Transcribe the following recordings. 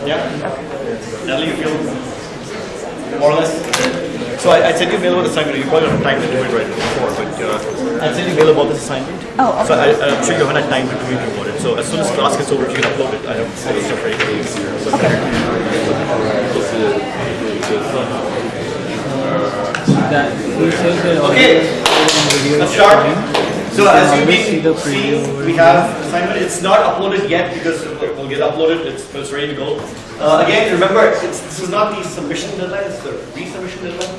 Yeah. Natalie, you feel more or less? So I sent you a mail about the assignment. You probably don't have time to do it right before, but I sent you a mail about this assignment. Oh, okay. So I'm sure you haven't had time to do anything about it. So as soon as class gets over, you can upload it. I have all the stuff ready for you. Okay. Let's start. So as you've been seeing, we have assignment. It's not uploaded yet because we'll get uploaded. It's ready to go. Again, remember, this is not the submission deadline. It's the resubmission deadline.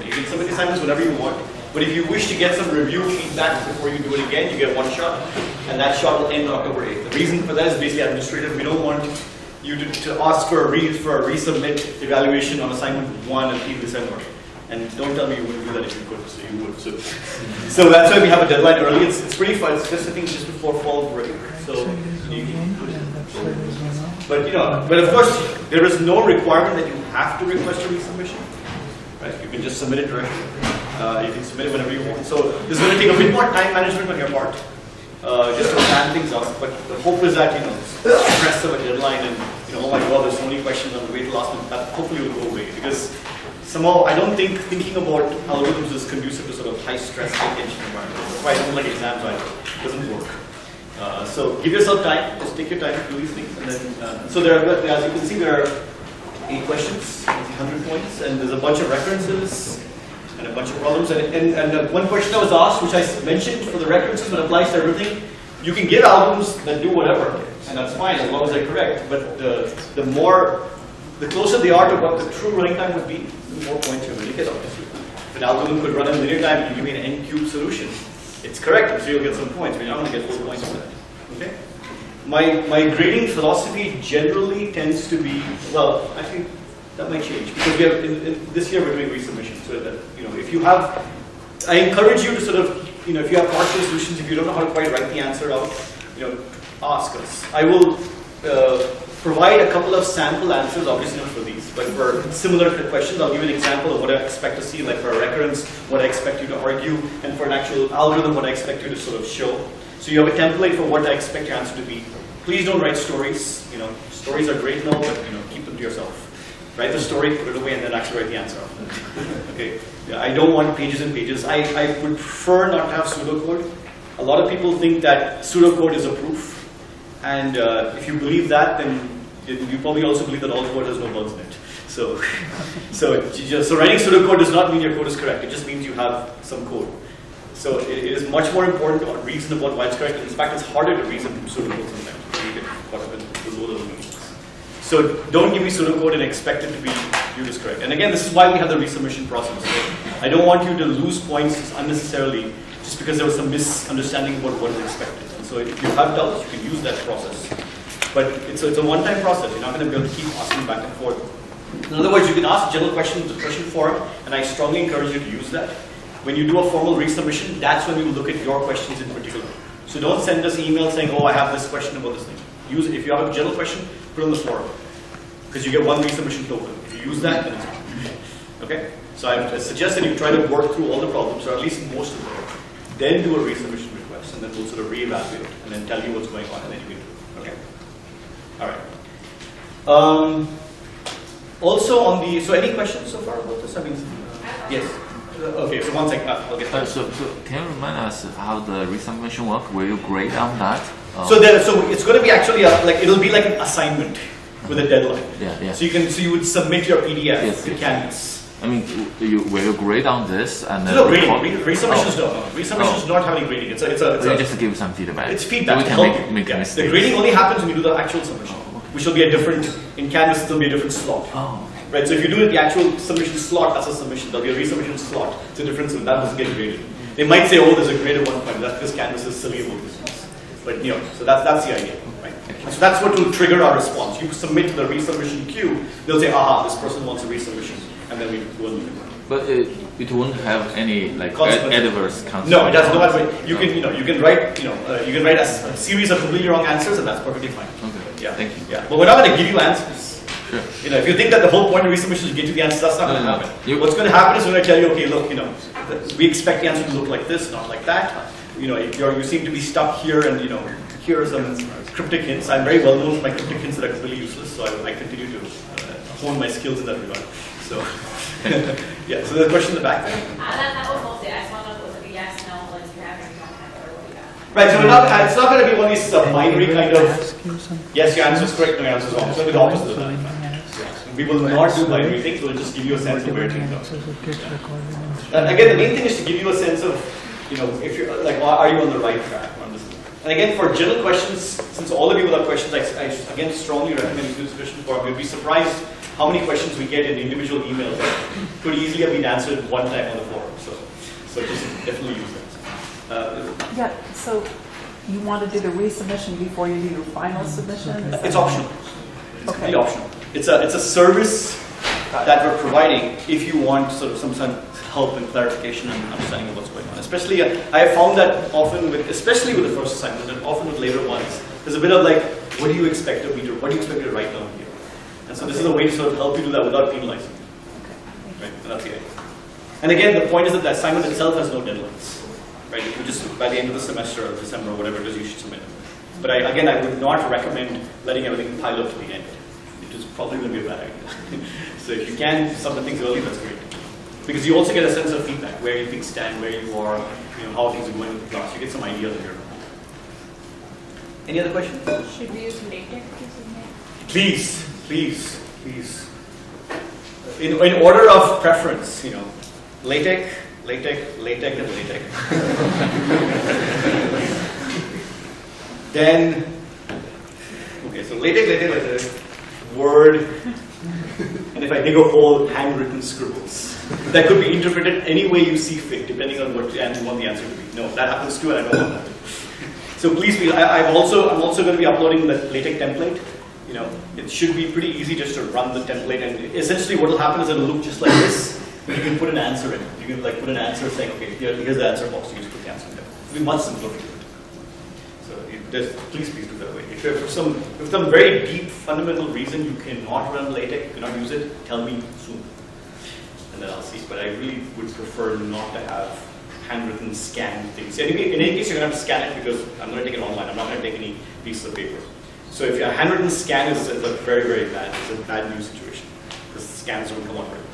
You can submit assignments whenever you want. But if you wish to get some review feedback before you do it again, you get one shot, and that shot will end on October 8th. The reason for that is basically administrative. We don't want you to ask for a resubmit evaluation on assignment 1 in December. And don't tell me you wouldn't do that if you could, so you would. So that's why we have a deadline early. It's pretty fun. It's just, I think, just before fall break. So but of course, there is no requirement that you have to request a resubmission. Right? You can just submit it directly. You can submit it whenever you want. So this is going to take a bit more time management on your part, just to plan things out. But the hope is that the stress of a deadline and oh my God, there's so many questions on the way to last minute, that hopefully will go away, because somehow I don't think thinking about algorithms is conducive to sort of high stress, high tension environment. That's why I don't like exams either. It doesn't work. So give yourself time. Just take your time to do these things, and then so there are, as you can see, there are 8 questions, 100 points, and there's a bunch of references and a bunch of problems. And one question that was asked, which I mentioned for the references that applies to everything, you can give algorithms that do whatever, and that's fine as long as they're correct. But the closer they are to what the true running time would be, the more points you're going to get, obviously. If an algorithm could run in linear time and give me an n-cubed solution, it's correct, so you'll get some points, but you're not going to get 4 points for that. Okay? My grading philosophy generally tends to be, well, actually, that might change, because we have, this year we're doing resubmission, so that, if you have, I encourage you to sort of, if you have partial solutions, if you don't know how to quite write the answer out, ask us. I will provide a couple of sample answers, obviously not for these, but for similar questions, I'll give you an example of what I expect to see, like for a recurrence, what I expect you to argue, and for an actual algorithm, what I expect you to sort of show. So you have a template for what I expect your answer to be. Please don't write stories. Stories are great now, but keep them to yourself. Write the story, put it away, and then actually write the answer. Okay. Yeah, I don't want pages and pages. I would prefer not to have pseudocode. A lot of people think that pseudocode is a proof. And if you believe that, then you probably also believe that all code has no bugs in it. So writing pseudocode does not mean your code is correct. It just means you have some code. So it is much more important to reason about why it's correct. In fact, it's harder to reason from pseudocode sometimes. You get caught up in the low level meanings. So don't give me pseudocode and expect it to be viewed as correct. And again, this is why we have the resubmission process. Okay? I don't want you to lose points unnecessarily just because there was some misunderstanding about what is expected. So if you have doubts, you can use that process. But it's a one-time process. You're not going to be able to keep asking back and forth. In other words, you can ask general questions in the question forum, and I strongly encourage you to use that. When you do a formal resubmission, that's when we will look at your questions in particular. So don't send us emails saying, oh, I have this question about this thing. If you have a general question, put it on the forum. Because you get one resubmission token. If you use that, then it's fine. Okay? So I suggest that you try to work through all the problems, or at least most of them. Then do a resubmission request, and then we'll sort of reevaluate it, and then tell you what's going on, and then you can do it. Okay? All right. Also on the, so any questions so far about this? I mean, yes. Okay, so one second. I'll get that. So can you remind us how the resubmission work? Will you grade on that? So it's going to be actually it'll be like an assignment with a deadline. Yeah. So you would submit your PDF to Canvas. I mean, will you grade on this? And no grading. Resubmissions don't. Resubmissions don't have any grading. It's just give some feedback. It's feedback. So we can make mistakes. The grading only happens when you do the actual submission, which will be a different, in Canvas there'll be a different slot. Right, so if you do it the actual submission slot, that's a submission. There'll be a resubmission slot. It's a difference, and that doesn't get graded. They might say, oh, there's a grade at one point. That's because Canvas is silly about this. But so that's the idea, right? So that's what will trigger our response. You submit to the resubmission queue, they'll say, aha, this person wants a resubmission, and then we will look at it. But it won't have any adverse consequences. No, it does not. You can write you can write a series of completely wrong answers, and that's perfectly fine. Okay. Yeah. Thank you. Yeah. But we're not going to give you answers. Sure. If you think that the whole point of resubmission is to get to the answer, that's not going to happen. What's going to happen is we're going to tell you, okay, look, we expect the answer to look like this, not like that. You seem to be stuck here, and here are some cryptic hints. I'm very well known for my cryptic hints that are completely useless, so I continue to hone my skills in that regard. So, yeah, so there's a question in the back there. That was mostly, I just want to know if it was like a yes, no, like if you have or you don't have, or what you got. Right, so it's not going to be one of these binary kind of, yes, your answer is correct, no, your answer is wrong. It's going to be the opposite of that, in fact. We will not do binary things, we'll just give you a sense of where things are. Again, the main thing is to give you a sense of, if you're, like, are you on the right track on this? And again, for general questions, since all of you will have questions, I again strongly recommend you do this question form. You'll be surprised how many questions we get in individual emails that could easily have been answered one time on the forum. So just definitely use that. Yeah, so you want to do the resubmission before you do your final submission? Is It's that- optional. It's Okay. completely optional. It's a service that we're providing if you want sort of some help and clarification and understanding of what's going on. Especially, I have found that often especially with the first assignment and often with later ones, there's a bit of like, what do you expect of me to, what do you expect me to write down here? And so this is a way to sort of help you do that without penalizing you. Right? And that's the idea. And again, the point is that the assignment itself has no deadlines. Right? You just, by the end of the semester or December or whatever it is, you should submit it. But I would not recommend letting everything pile up to the end. It is probably going to be a bad idea. So if you can submit things early, that's great. Because you also get a sense of feedback, where you things stand, where you are, how things are going with the class. You get some idea of your. Any other questions? Should we use LaTeX to submit? Please. In order of preference, LaTeX, and LaTeX. Then, okay, so LaTeX, Word, and if I dig a hole, handwritten scribbles. That could be interpreted any way you see fit, depending on what you want the answer to be. No, that happens too, and I don't want that to. So please, I'm also going to be uploading the LaTeX template. It should be pretty easy just to run the template, and essentially what will happen is it'll look just like this. You can put an answer in. You can put an answer saying, okay, here's the answer box. You just put the answer in there. It'll be much simpler for you. So please do that way. If for some very deep fundamental reason you cannot run LaTeX, you cannot use it, tell me soon, and then I'll see. But I really would prefer not to have handwritten scanned things. Anyway, in any case, you're going to have to scan it because I'm going to take it online. I'm not going to take any pieces of paper. So if your handwritten scan is a very, very bad, it's a bad news situation because the scans don't come on very well.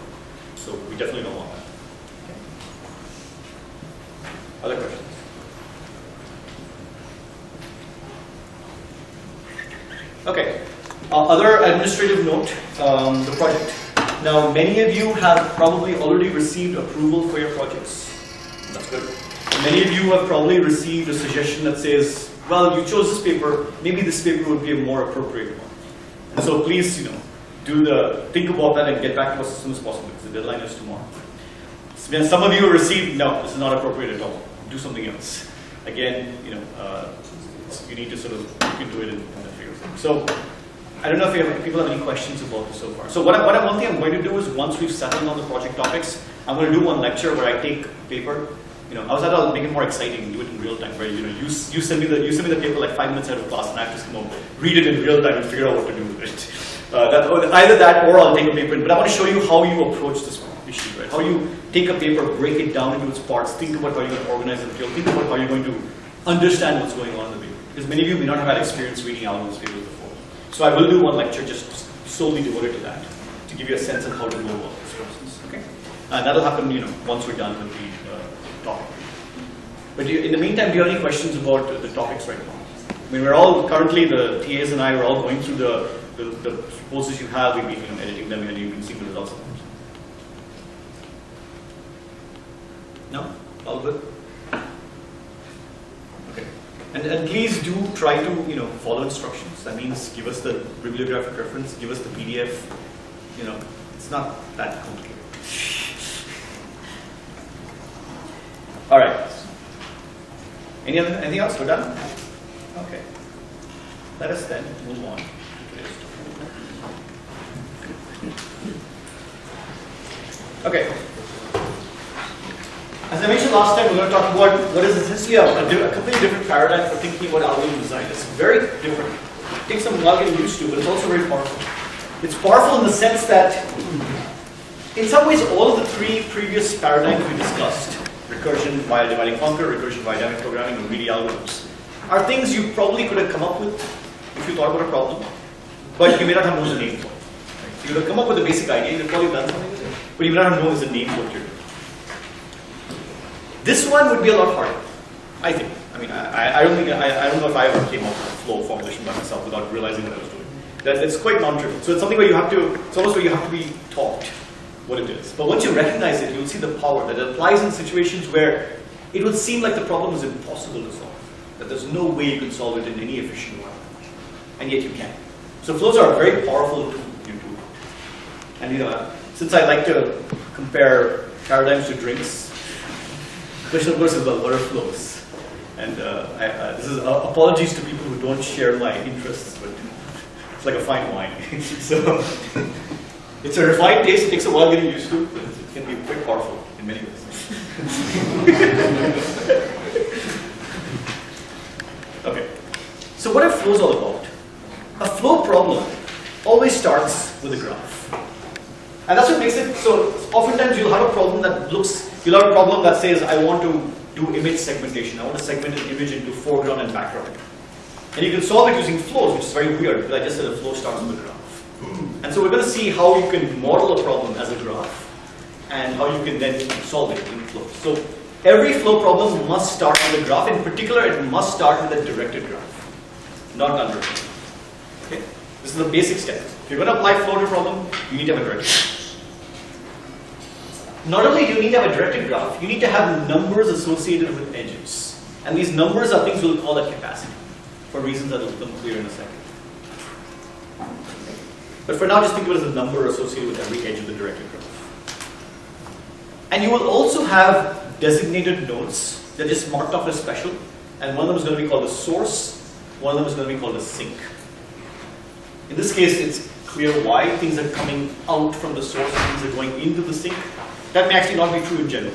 So we definitely don't want that. Okay. Other questions? Okay. Other administrative note, the project. Now, many of you have probably already received approval for your projects. That's good. Many of you have probably received a suggestion that says, well, you chose this paper, maybe this paper would be a more appropriate one. And so please, think about that and get back to us as soon as possible because the deadline is tomorrow. Some of you have received, no, this is not appropriate at all. Do something else. Again, you need to sort of look into it and figure it out. So, I don't know if people have any questions about this so far. So one thing I'm going to do is once we've settled on the project topics, I'm going to do one lecture where I take paper. I was at I'll make it more exciting, do it in real time, where you send me the paper like 5 minutes out of class, and I have to just come home, read it in real time, and figure out what to do with it. Either that, or I'll take a paper. But I want to show you how you approach this issue, right? How you take a paper, break it down into its parts, think about how you're going to organize the material, think about how you're going to understand what's going on in the paper. Because many of you may not have had experience reading Alvin's papers before. So I will do one lecture just solely devoted to that, to give you a sense of how to go about this process. Okay, that'll happen, once we're done with the topic. But in the meantime, do you have any questions about the topics right now? I mean, we're all currently, the TAs and I, we're all going through the proposals you have. We've been editing them, and you can see the results of them. No, all good. Okay, and please do try to follow instructions. That means give us the bibliographic reference, give us the PDF. It's not that complicated. All right. Anything else? We're done? Okay. Let us then move on. Okay. As I mentioned last time, we're going to talk about what is essentially a completely different paradigm for thinking about algorithm design. It's very different. It takes some while getting used to, but it's also very powerful. It's powerful in the sense that, in some ways, all of the 3 previous paradigms we discussed, recursion via dividing function, recursion via dynamic programming, and greedy algorithms, are things you probably could have come up with if you thought about a problem, but you may not have known the name for it. Right? So you would have come up with a basic idea, you've probably done something with it, but you may not have known the name for what you're doing. This one would be a lot harder, I think. I mean, I don't know if I ever came up with a flow formulation by myself without realizing what I was doing. It's quite non-trivial. So it's something where it's almost where you have to be taught what it is. But once you recognize it, you'll see the power that it applies in situations where it would seem like the problem is impossible to solve. That there's no way you can solve it in any efficient way. And yet you can. So flows are a very powerful tool in doing it. And since I like to compare paradigms to drinks, the question of course is about what are flows. And this is apologies to people who don't share my interests, but it's like a fine wine. So it's a refined taste. It takes a while getting used to, but it can be quite powerful in many ways. Okay. So what are flows all about? A flow problem always starts with a graph, and that's what makes it so. Oftentimes you'll have a problem you'll have a problem that says, I want to do image segmentation. I want to segment an image into foreground and background. And you can solve it using flows, which is very weird, because I just said a flow starts with a graph. And so we're going to see how you can model a problem as a graph, and how you can then solve it in flows. So every flow problem must start with a graph. In particular, it must start with a directed graph, not undirected. Okay? This is the basic step. If you're going to apply flow to a problem, you need to have a directed graph. Not only do you need to have a directed graph, you need to have numbers associated with edges. And these numbers are things we'll call a capacity, for reasons that will become clear in a second. But for now, just think of it as a number associated with every edge of the directed graph. And you will also have designated nodes that are just marked off as special. And one of them is going to be called the source, one of them is going to be called the sink. In this case, it's clear why things are coming out from the source and things are going into the sink. That may actually not be true in general,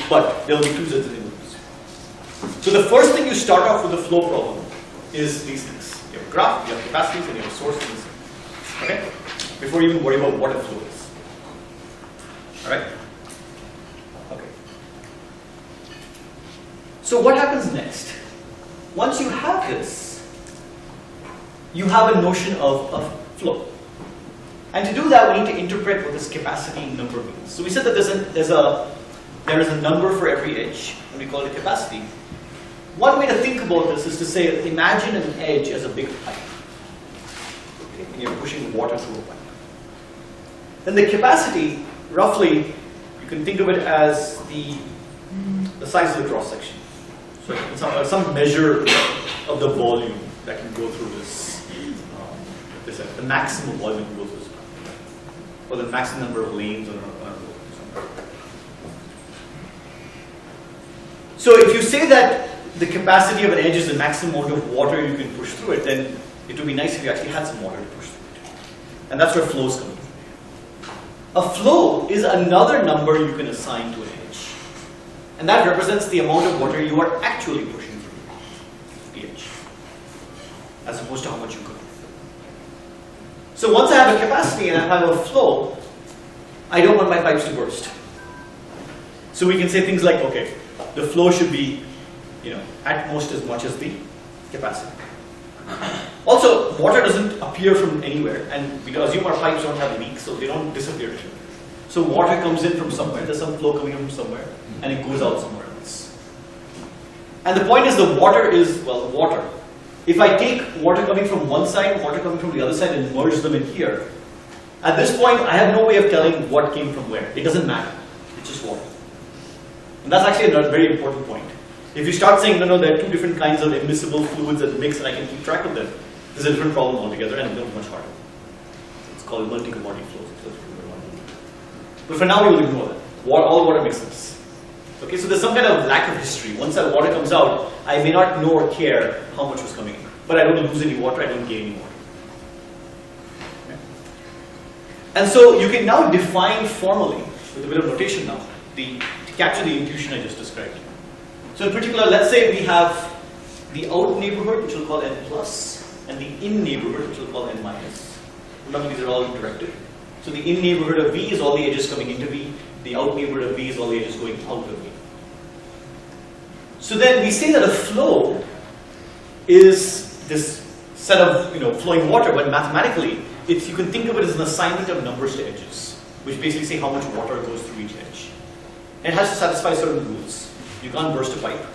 but there will be clues that they will use. So the first thing you start off with the flow problem is these things. You have a graph, you have capacities, and you have a source and a sink. Okay? Before you even worry about what a flow is. Alright? Okay. So what happens next? Once you have this, you have a notion of a flow. And to do that, we need to interpret what this capacity number means. So we said that there is a number for every edge, and we call it a capacity. One way to think about this is to say, imagine an edge as a big pipe. Okay? And you're pushing water through a pipe. Then the capacity, roughly, you can think of it as the size of the cross section. So it's some measure of the volume that can go through this. The maximum volume can go through this pipe, or the maximum number of lanes on a road. So if you say that the capacity of an edge is the maximum amount of water you can push through it, then it would be nice if you actually had some water to push through it. And that's where flows come in. A flow is another number you can assign to an edge. And that represents the amount of water you are actually pushing through the edge, as opposed to how much you could. So once I have a capacity and I have a flow, I don't want my pipes to burst. So we can say things like, okay, the flow should be, at most as much as the capacity. Also, water doesn't appear from anywhere, and we can assume our pipes don't have leaks, so they don't disappear. So water comes in from somewhere, there's some flow coming in from somewhere, and it goes out somewhere else. And the point is the water is, well, water. If I take water coming from one side, water coming from the other side, and merge them in here, at this point, I have no way of telling what came from where. It doesn't matter. It's just water. And that's actually a very important point. If you start saying, no, there are two different kinds of immiscible fluids that mix and I can keep track of them, there's a different problem altogether and it becomes much harder. It's called multi-commodity flows. But for now, we will ignore that. All water mixes. Okay, so there's some kind of lack of history. Once that water comes out, I may not know or care how much was coming in. But I don't lose any water, I don't gain any water. Okay? And so you can now define formally, with a bit of notation now, to capture the intuition I just described. So in particular, let's say we have the out neighborhood, which we'll call n plus, and the in neighborhood, which we'll call n minus. Remember, these are all directed. So the in neighborhood of V is all the edges coming into V. The out neighborhood of V is all the edges going out of V. So then we say that a flow is this set of flowing water, but mathematically, you can think of it as an assignment of numbers to edges, which basically say how much water goes through each edge. And it has to satisfy certain rules. You can't burst a pipe,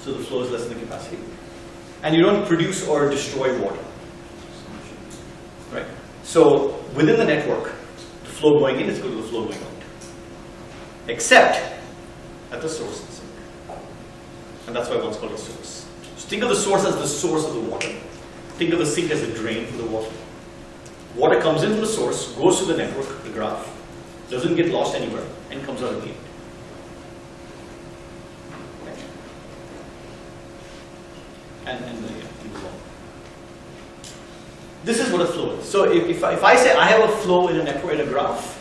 so the flow is less than the capacity. And you don't produce or destroy water. Right? So within the network, the flow going in is equal to the flow going out. Except at the source and sink. And that's why one's called a source. So think of the source as the source of the water. Think of the sink as the drain for the water. Water comes in from the source, goes to the network, the graph, doesn't get lost anywhere, and comes out at the end. Okay. And move on. This is what a flow is. So if I say I have a flow in a network, in a graph,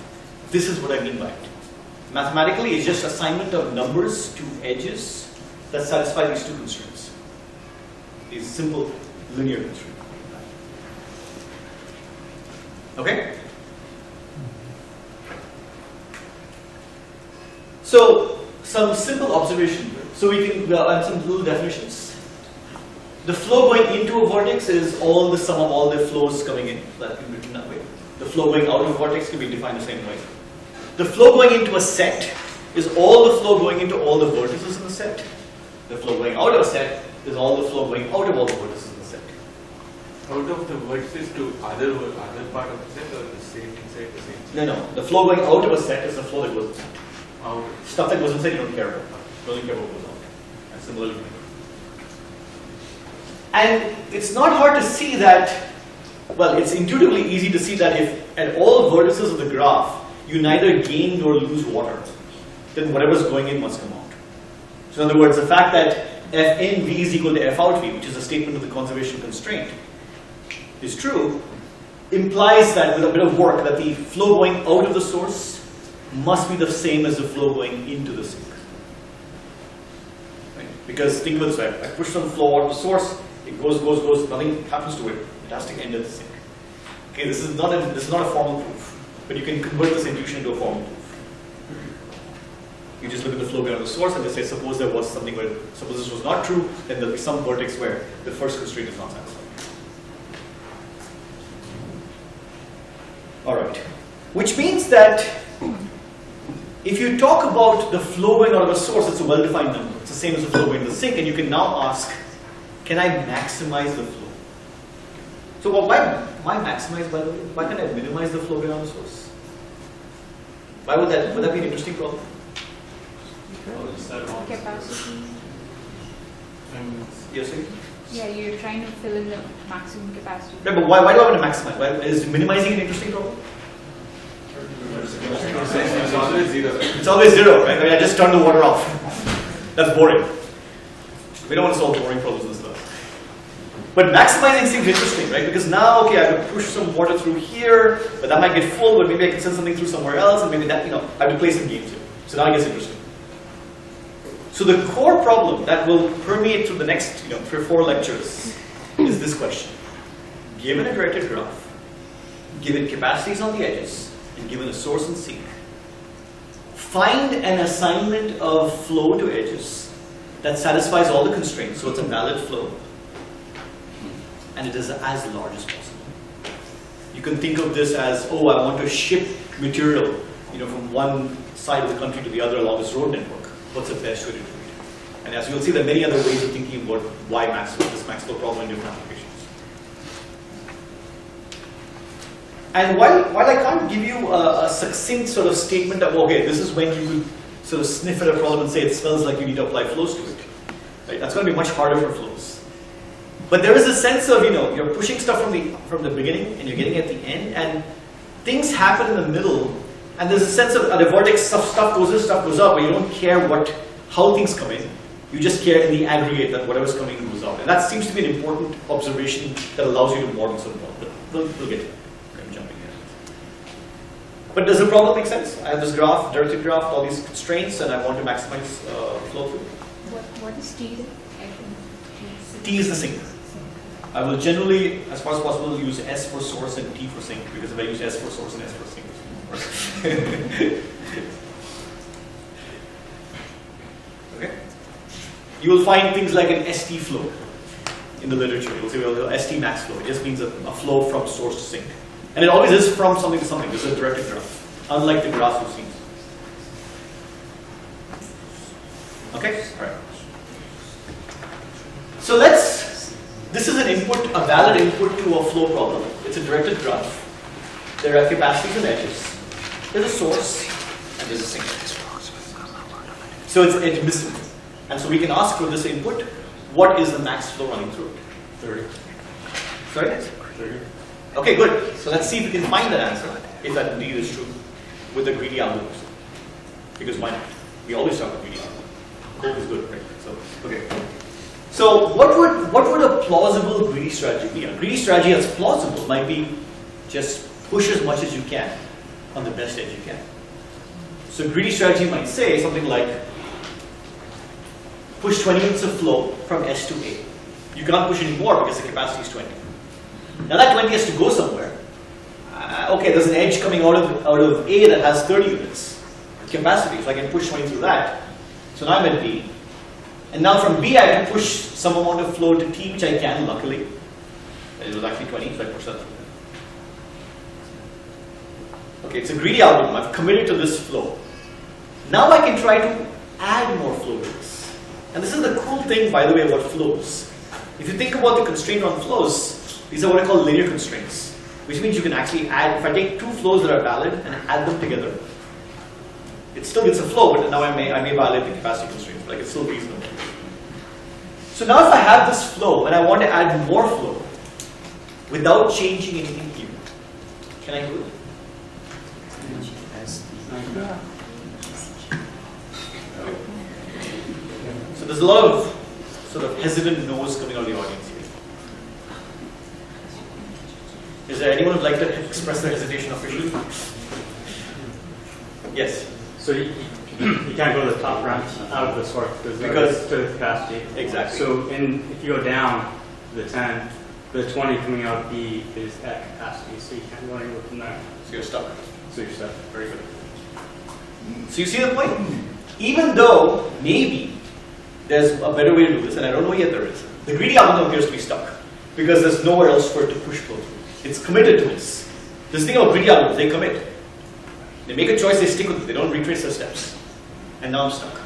this is what I mean by it. Mathematically, it's just assignment of numbers to edges that satisfy these two constraints. These simple linear constraints. Okay? So, some simple observation here. So we can add some little definitions. The flow going into a vortex is all the sum of all the flows coming in. That can be written that way. The flow going out of a vortex can be defined the same way. The flow going into a set is all the flow going into all the vertices in the set. The flow going out of a set is all the flow going out of all the vertices in the set. Out of the vertices to other part of the set or the same inside the same? No. The flow going out of a set is the flow that goes inside. Out. Stuff that goes inside you don't care about. You only care about what goes out. And similarly. And it's not hard to see that, well, it's intuitively easy to see that if at all vertices of the graph, you neither gain nor lose water, then whatever's going in must come out. So in other words, the fact that f in v is equal to f out v, which is a statement of the conservation constraint, is true, implies that with a bit of work that the flow going out of the source must be the same as the flow going into the sink. Right? Because think of it this way, I push some flow out of the source, it goes, nothing happens to it. It has to end at the sink. Okay, this is not a formal proof, but you can convert this intuition into a formal proof. You just look at the flow going out of the source and just say, suppose there was something where, suppose this was not true, then there'll be some vertex where the first constraint is not satisfied. Alright. Which means that if you talk about the flow going out of a source, it's a well-defined number. It's the same as the flow going to the sink, and you can now ask, can I maximize the flow? So why maximize, by the way? Why can't I minimize the flow going out of the source? Why would that be an interesting problem? Capacity. Yes, sir? Yeah, you're trying to fill in the maximum capacity. Right, but why do I want to maximize? Why, is minimizing an interesting problem? It's always zero. It's always zero, right? I mean, I just turn the water off. That's boring. We don't want to solve boring problems in this class. But maximizing seems interesting, right? Because now, okay, I have to push some water through here, but that might get full, but maybe I can send something through somewhere else, and maybe that, I have to play some games here. So now it gets interesting. So the core problem that will permeate through the next 3 or 4 lectures is this question. Given a directed graph, given capacities on the edges, and given a source and sink, find an assignment of flow to edges that satisfies all the constraints, so it's a valid flow, and it is as large as possible. You can think of this as, I want to ship material from one side of the country to the other along this road network. What's the best way to do it? And as you'll see, there are many other ways of thinking about why this Maxwell problem in different applications. And while I can't give you a succinct sort of statement of, okay, this is when you could sort of sniff at a problem and say it smells like you need to apply flows to it. Right? That's going to be much harder for flows. But there is a sense of, you're pushing stuff from the beginning and you're getting at the end, and things happen in the middle. And there's a sense of at a vortex, stuff goes in, stuff goes out, but you don't care how things come in. You just care in the aggregate that whatever's coming in goes out. And that seems to be an important observation that allows you to model some problem. We'll get to it. Okay, I'm jumping here. But does the problem make sense? I have this graph, directed graph, all these constraints, and I want to maximize flow through. What is T then? T is the sink. I will generally, as far as possible, use S for source and T for sink, because if I use S for source and S for sink, okay. You will find things like an ST flow. in the literature. You'll see well, ST max flow. It just means a flow from source to sink. And it always is from something to something. This is a directed graph, unlike the graphs we've seen. Okay? All right. So this is an input, a valid input to a flow problem. It's a directed graph. There are capacities and edges. There's a source, and there's a sink. So it's admissible. And so we can ask for this input, what is the max flow running through it? 30. Sorry? 30. Okay, good. So let's see if we can find that answer, if that indeed is true, with the greedy algorithms. Because why not? We always start with greedy algorithms. Hope is good, right? So, okay. So what would a plausible greedy strategy be? A greedy strategy that's plausible might be just push as much as you can on the best edge you can. So greedy strategy might say something like push 20 units of flow from S to A. You can't push any more because the capacity is 20. Now that 20 has to go somewhere. Okay, there's an edge coming out of A that has 30 units capacity, so I can push 20 through that. So now I'm at B. And now from B I can push some amount of flow to T, which I can, luckily. It was actually 20, so I pushed that through. Okay, it's a greedy algorithm. I've committed to this flow. Now I can try to add more flow to this. And this is the cool thing, by the way, about flows. If you think about the constraint on flows, these are what I call linear constraints, which means you can actually add, if I take two flows that are valid and add them together, it still gets a flow, but now I may violate the capacity constraints, but I can still reasonable. So now if I have this flow and I want to add more flow without changing anything here, can I do it? Yeah. So there's a lot of sort of hesitant no's coming out of the audience here. Is there anyone who'd like to express their hesitation officially? Yes. So you can't go to the top ramp out of the source because to the capacity. Exactly. So if you go down the 10, the 20 coming out of B is at capacity, so you can't go anywhere from there. So you're stuck. So you're stuck. Very good. So you see the point? Even though maybe there's a better way to do this, and I don't know yet there is, the greedy algorithm appears to be stuck because there's nowhere else for it to push flow through. It's committed to this. This thing about greedy algorithms, they commit. They make a choice, they stick with it, they don't retrace their steps. And now I'm stuck.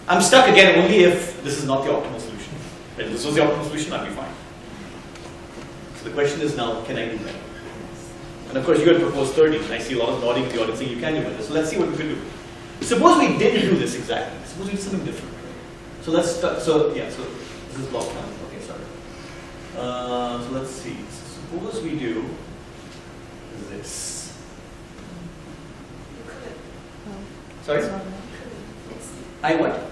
I'm stuck again only if this is not the optimal solution. If this was the optimal solution, I'd be fine. So the question is now, can I do better? And of course, you had proposed 30, and I see a lot of nodding in the audience saying you can do better. So let's see what we can do. Suppose we didn't do this exactly. Suppose we did something different. So let's start. So this is block time. Okay, sorry. So let's see. Suppose we do this. Sorry? I what?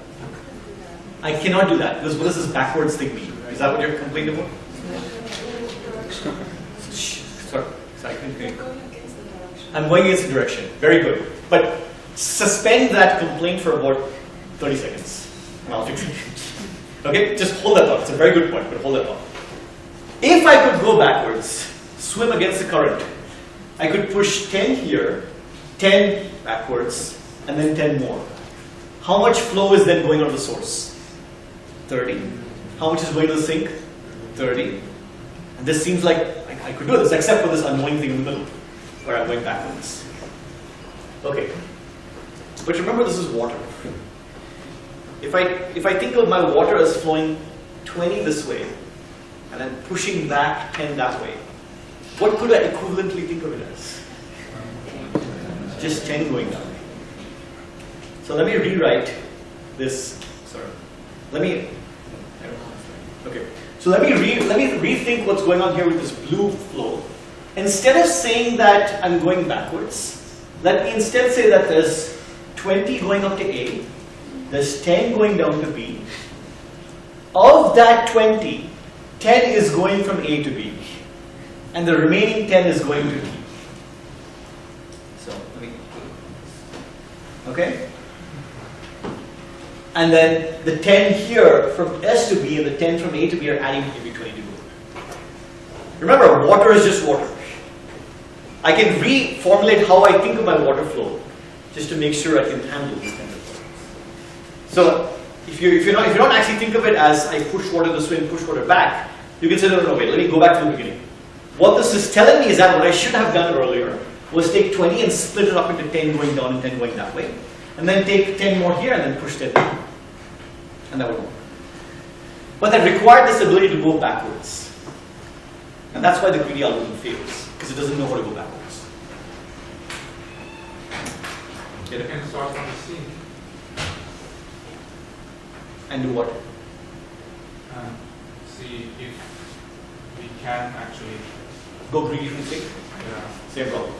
I cannot do that because what does this backwards thing mean? Is that what you're complaining about? Sorry, I couldn't hear you. I'm going against the direction. Very good. But suspend that complaint for about 30 seconds. And I'll fix it. Okay? Just hold that thought. It's a very good point, but hold that thought. If I could go backwards, swim against the current, I could push 10 here, 10 backwards, and then 10 more. How much flow is then going out of the source? 30. How much is going to the sink? 30. And this seems like I could do this, except for this annoying thing in the middle, where I'm going backwards. Okay. But remember, this is water. If I think of my water as flowing 20 this way, and then pushing back 10 that way, what could I equivalently think of it as? Just 10 going down. So let me rewrite this. Sorry. Okay. So let me rethink what's going on here with this blue flow. Instead of saying that I'm going backwards, let me instead say that there's 20 going up to A, there's 10 going down to B. Of that 20, 10 is going from A to B, and the remaining 10 is going to D. So let me. Okay. And then the 10 here from S to B and the 10 from A to B are adding to give you 22. Remember, water is just water. I can reformulate how I think of my water flow just to make sure I can handle this kind of flow. So If you don't actually think of it as I push water this way and push water back, you can say, no, wait, let me go back to the beginning. What this is telling me is that what I should have done earlier was take 20 and split it up into 10 going down and 10 going that way. And then take 10 more here and then push 10 down. And that would work. But that required this ability to go backwards. And that's why the greedy algorithm fails, because it doesn't know how to go backwards. You can start from the C. And do what? See if we can actually, Go greedy from C? yeah. Same problem.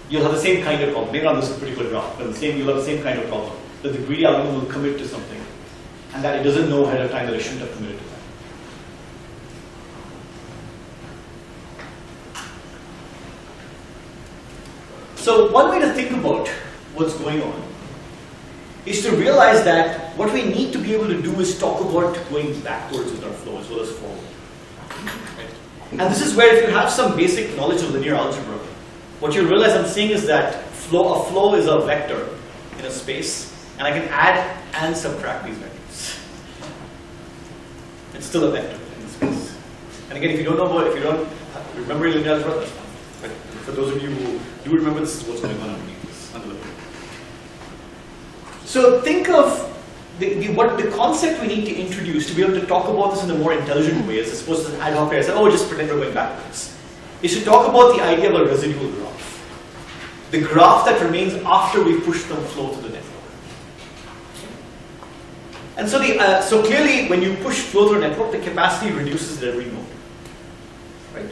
You'll have the same kind of problem. Maybe not this particular graph, but you'll have the same kind of problem. That the greedy algorithm will commit to something, and that it doesn't know ahead of time that it shouldn't have committed to that. So one way to think about what's going on is to realize that what we need to be able to do is talk about going backwards with our flow as well as forward. And this is where if you have some basic knowledge of linear algebra, what you'll realize I'm saying is that a flow is a vector in a space, and I can add and subtract these vectors. It's still a vector in the space. And again, if you don't remember linear algebra, that's fine. But for those of you who do remember, this is what's going on underneath this, under the hood. So think of the concept we need to introduce to be able to talk about this in a more intelligent way, as opposed to an ad hoc way. I said, oh, just pretend we're going backwards. Is to talk about the idea of a residual graph. The graph that remains after we push some flow to the network. And so clearly, when you push flow through a network, the capacity reduces at every node, right?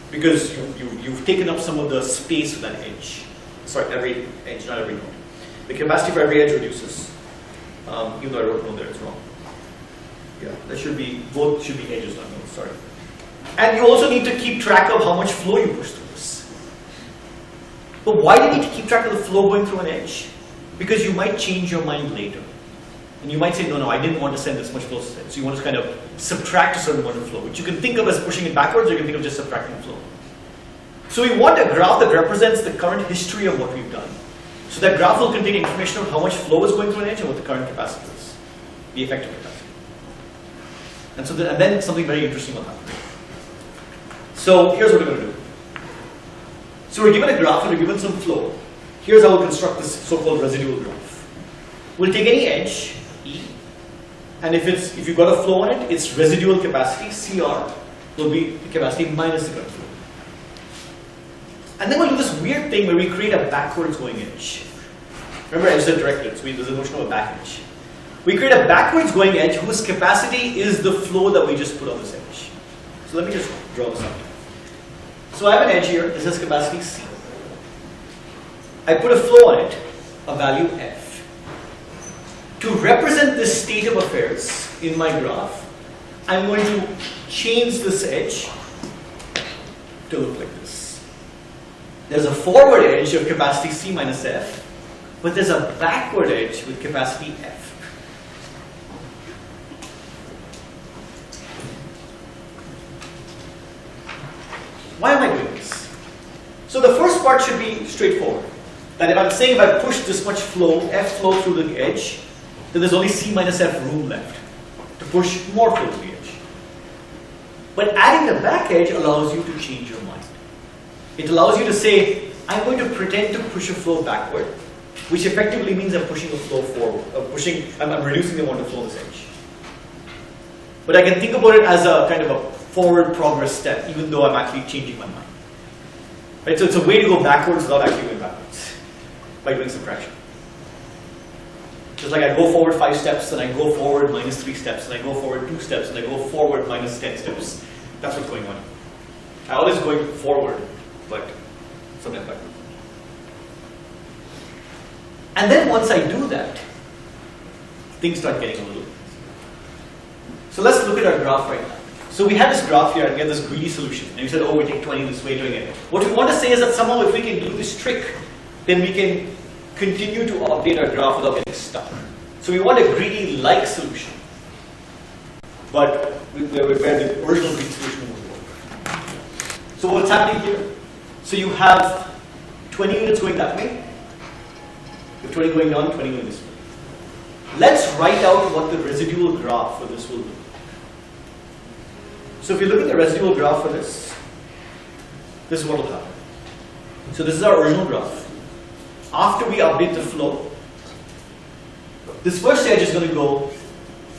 Because you've taken up some of the space of that edge. Sorry, every edge, not every node. The capacity for every edge reduces. Even though I wrote node there, it's wrong. Yeah, that should be, both should be edges, not nodes, sorry. And you also need to keep track of how much flow you push through this. But why do you need to keep track of the flow going through an edge? Because you might change your mind later. And you might say, no, I didn't want to send this much flow. So you want to kind of subtract a certain amount of flow, which you can think of as pushing it backwards, or you can think of just subtracting the flow. So we want a graph that represents the current history of what we've done. So that graph will contain information on how much flow is going through an edge and what the current capacity is, the effective capacity. And so and then something very interesting will happen. So here's what we're going to do. So we're given a graph and we're given some flow. Here's how we'll construct this so-called residual graph. We'll take any edge, E, and if you've got a flow on it, its residual capacity, CR, will be the capacity minus the current flow. And then we'll do this weird thing where we create a backwards going edge. Remember, edges are directed, so there's a notion of a back edge. We create a backwards going edge whose capacity is the flow that we just put on this edge. So let me just draw this up. So I have an edge here, this has capacity C. I put a flow on it, a value F. To represent this state of affairs in my graph, I'm going to change this edge to look like this. There's a forward edge of capacity C minus F, but there's a backward edge with capacity F. Why am I doing this? So the first part should be straightforward. That if I'm saying if I push this much flow, F flow through the edge, then there's only C minus F room left to push more flow to the edge. But adding the back edge allows you to change your mind. It allows you to say, I'm going to pretend to push a flow backward, which effectively means I'm pushing a flow forward. I'm reducing the amount of flow on this edge. But I can think about it as a kind of a forward progress step, even though I'm actually changing my mind. Right? So it's a way to go backwards without actually going backwards, by doing subtraction. Just like I go forward 5 steps, and I go forward minus 3 steps, and I go forward 2 steps, and I go forward minus 10 steps. That's what's going on. I'm always going forward, but sometimes backward. And then once I do that, things start getting a little. So let's look at our graph right now. So we had this graph here and we had this greedy solution. And we said, oh, we take 20 this way doing it. What we want to say is that somehow if we can do this trick, then we can continue to update our graph without getting stuck. So we want a greedy-like solution, but where the original greedy solution would work. So what's happening here? So you have 20 units going that way, you have 20 going down, 20 going this way. Let's write out what the residual graph for this will be. So if you look at the residual graph for this is what will happen. So this is our original graph. After we update the flow, this first edge is going to go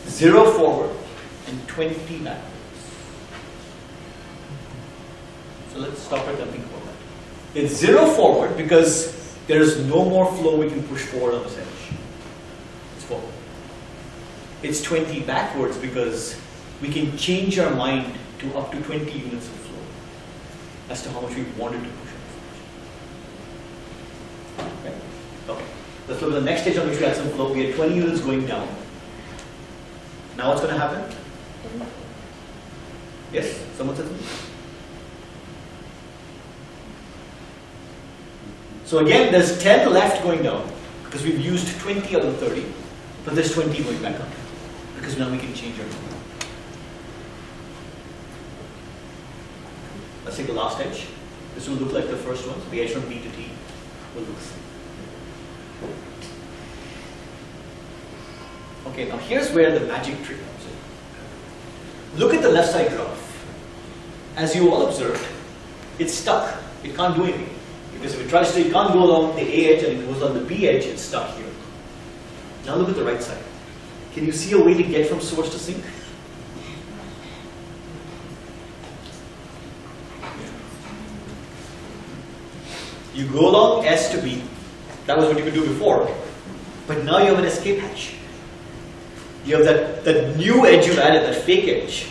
0 forward and 20 backwards. So let's stop right there and think about that. It's 0 forward because there is no more flow we can push forward on this edge. It's forward. It's 20 backwards because we can change our mind to up to 20 units of flow as to how much we wanted to push on. Okay. Okay. Let's look at the next stage on which we had some flow. We had 20 units going down. Now what's going to happen? Yes? Someone said something? So again, there's 10 left going down because we've used 20 out of the 30, but there's 20 going back up because now we can change our mind. Let's take the last edge. This will look like the first one. So the edge from B to T will look the same. Okay, now here's where the magic trick comes in. Look at the left side graph. As you all observed, it's stuck. It can't do anything. Because if it tries to, it can't go along the A edge and it goes on the B edge, it's stuck here. Now look at the right side. Can you see a way to get from source to sink? You go along S to B. That was what you could do before. But now you have an escape hatch. You have that new edge you've added, that fake edge,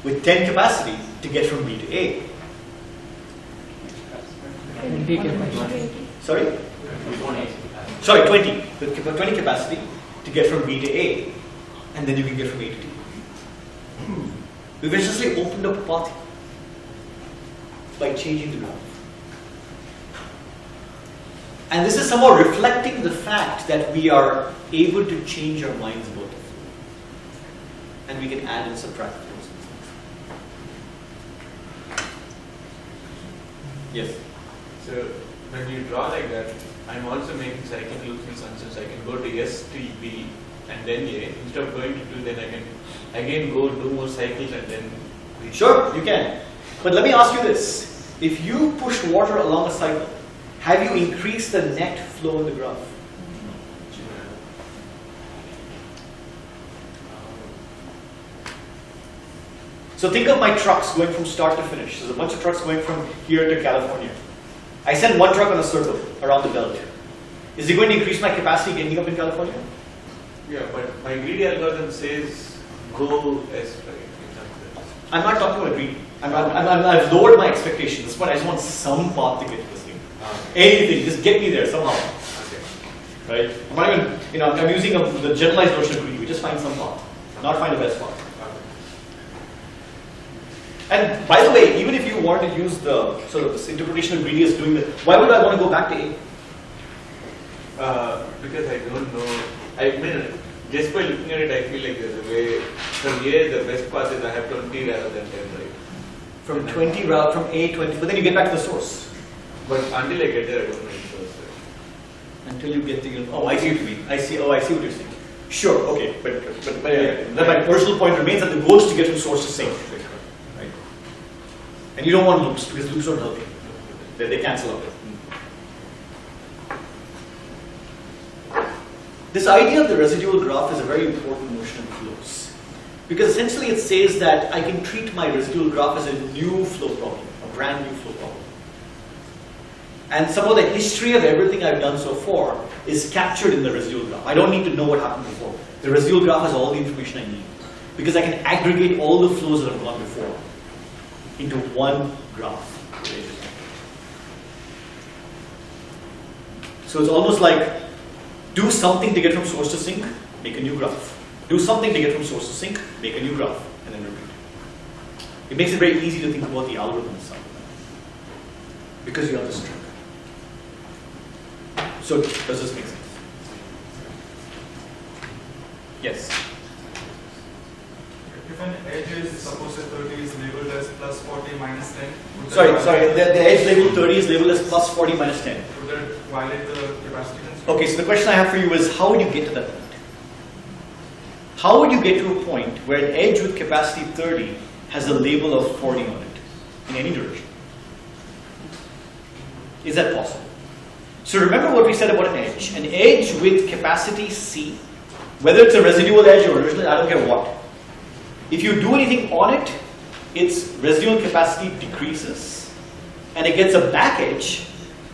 with 10 capacity to get from B to A. Sorry? Sorry, 20. With 20 capacity to get from B to A. And then you can get from A to T. We've essentially opened up a path by changing the graph. And this is somehow reflecting the fact that we are able to change our minds about the flow. And we can add and subtract flows. Yes? So when you draw like that, I'm also making cyclic loops in some sense. I can go to S to B and then A. Instead of going to 2, then I can again go do more cycles and then reach. Sure, you can. But let me ask you this. If you push water along a cycle, have you increased the net flow in the graph? So think of my trucks going from start to finish. There's a bunch of trucks going from here to California. I send one truck on a circle around the belt. Is it going to increase my capacity ending up in California? Yeah, but my greedy algorithm says go S, right? I'm not talking about greed. I've lowered my expectations, but I just want some path to get to this thing. Anything, just get me there somehow. Okay. Right? I'm not even, I'm using the generalized version of greed. We just find some path, not find the best path. And by the way, even if you want to use the sort of this interpretation of greedy as doing that, why would I want to go back to A? Because I don't know. I mean, just by looking at it, I feel like there's a way. From A, the best path is I have 20 rather than 10, right? From 20 route, from A 20, but then you get back to the source. But until I get there, I don't know. Until you get the, oh, I see what you mean. I see what you're saying. Sure, okay, but my personal point remains that the goal is to get from source to sink. Right? And you don't want loops because loops don't help you. They cancel out. This idea of the residual graph is a very important notion in flows. Because essentially it says that I can treat my residual graph as a new flow problem, a brand new flow problem. And some of the history of everything I've done so far is captured in the residual graph. I don't need to know what happened before. The residual graph has all the information I need. Because I can aggregate all the flows that have gone before into one graph. So it's almost like do something to get from source to sink, make a new graph. Do something to get from source to sink, make a new graph, and then repeat. It makes it very easy to think about the algorithm itself. Because you have this trick. So, does this make sense? Yes? If an edge is, suppose the 30 is labeled as plus 40 minus 10. Sorry, the edge labeled 30 is labeled as plus 40 minus 10. Would that violate the capacity constraint? Okay, so the question I have for you is how would you get to that point? how would you get to a point where an edge with capacity 30 has a label of 40 on it in any direction? Is that possible? So remember what we said about an edge. An edge with capacity C, whether it's a residual edge or original, I don't care what. If you do anything on it, its residual capacity decreases and it gets a back edge.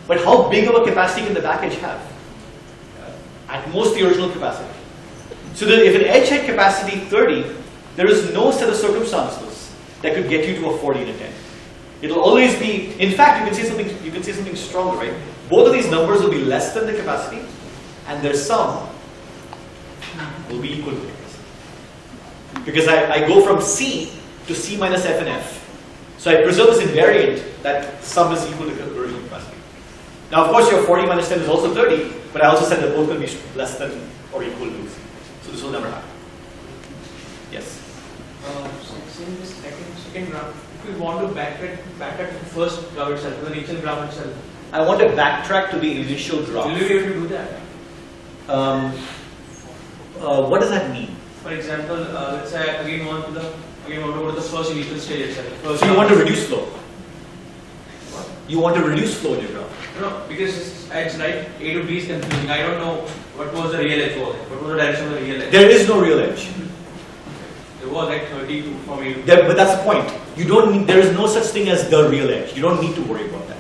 But how big of a capacity can the back edge have? At most the original capacity. So that if an edge had capacity 30, there is no set of circumstances that could get you to a 40 and a 10. It'll always be, in fact, you can say something stronger, right? Both of these numbers will be less than the capacity, and their sum will be equal to the capacity. Because I go from C to C minus F and F. So I preserve this invariant that sum is equal to the original capacity. Now, of course, your 40 minus 10 is also 30, but I also said that both will be less than or equal to C. So this will never happen. Yes? So in this second graph, if we want to backtrack to the first graph itself, to the initial graph itself, I want to backtrack to the initial graph. will you be able to do that? What does that mean? For example, let's say I again want to go to the first initial stage itself. So you want to reduce flow? You want to reduce flow in your graph? No, because it's right, A to B is confusing. I don't know what was the real edge was. What was the direction of the real edge? There is no real edge. It was like 32 from A to B. But that's the point. You don't need, there is no such thing as the real edge. You don't need to worry about that.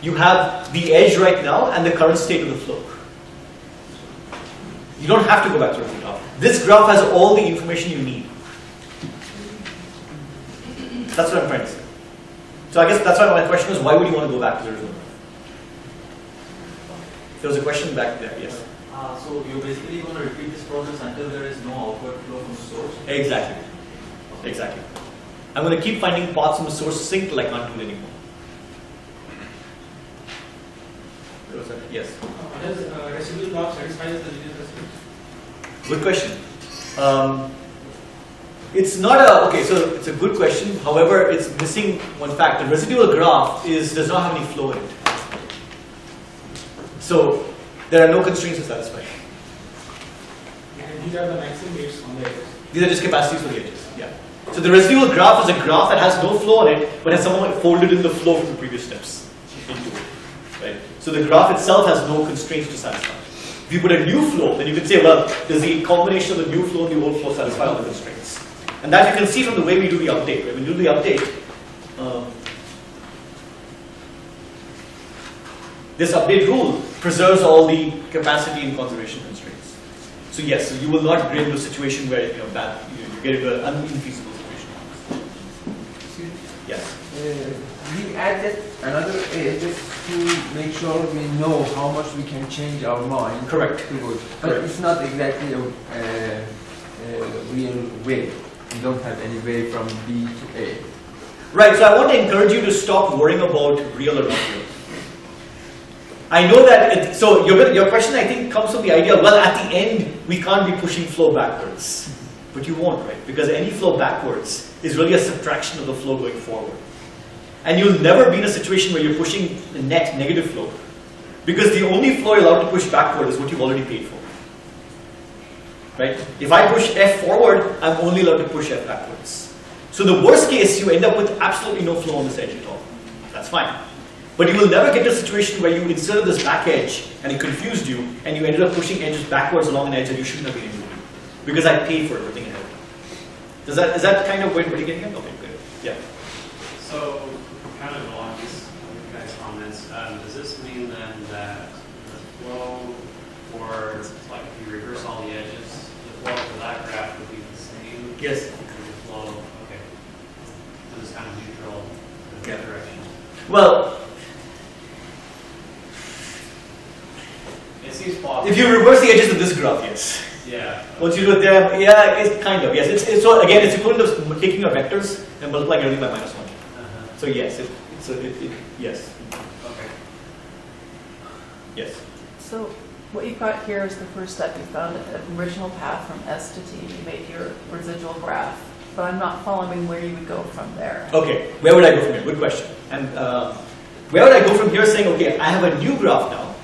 You have the edge right now and the current state of the flow. You don't have to go back to the top. This graph has all the information you need. That's what I'm trying to say. So I guess that's why my question is, why would you want to go back to the original graph? There was a question back there, yes. So you're basically going to repeat this process until there is no outward flow from the source? Exactly. Exactly. I'm going to keep finding paths from the source sink till I can't do it anymore. There was a, yes. Does residual graph satisfy the linear constraint? Good question. It's not a, okay, so it's a good question. However, it's missing one fact. The residual graph does not have any flow in it. So there are no constraints to satisfy. And these are the maximum weights on the edges. These are just capacities for the edges. Yeah. So the residual graph is a graph that has no flow on it, but has somehow folded in the flow from the previous steps into it. Right? So the graph itself has no constraints to satisfy. If you put a new flow, then you can say, well, does the combination of the new flow and the old flow satisfy all the constraints? And that you can see from the way we do the update. When we do the update, this update rule preserves all the capacity and conservation constraints. So yes, so you will not get into a situation where you get into an infeasible situation. Yes. We added another edge to make sure we know how much we can change our mind. Correct. To good. But Correct. it's not exactly a real way. We don't have any way from B to A. Right, so I want to encourage you to stop worrying about real or not real. I know that, so your question I think comes from the idea, well at the end we can't be pushing flow backwards. But you won't, right? Because any flow backwards is really a subtraction of the flow going forward. And you'll never be in a situation where you're pushing the net negative flow. Because the only flow you're allowed to push backward is what you've already paid for. Right? If I push F forward, I'm only allowed to push F backwards. So the worst case, you end up with absolutely no flow on this edge at all. That's fine. But you will never get to a situation where you inserted this back edge and it confused you and you ended up pushing edges backwards along an edge that you shouldn't have been able to do. Because I paid for everything ahead. Is that kind of what you're getting at? Okay, good. Yeah. So, kind of along these guys' comments, does this mean then that the flow for, like, if you reverse all the edges, the flow for that graph would be the same? Yes. And the flow, okay. So it's kind of neutral in that Yeah. direction. Well, It seems possible. if you reverse the edges of this graph, yes. Yeah. Once you do it there, yeah, it's kind of, yes. It's so again, it's equivalent of taking your vectors and multiplying everything by -1. So yes, yes, Okay. yes. So what you've got here is the first step. You found an original path from S to T. You made your residual graph, but I'm not following where you would go from there. Okay, where would I go from here? Good question. And where would I go from here saying, okay, I have a new graph now.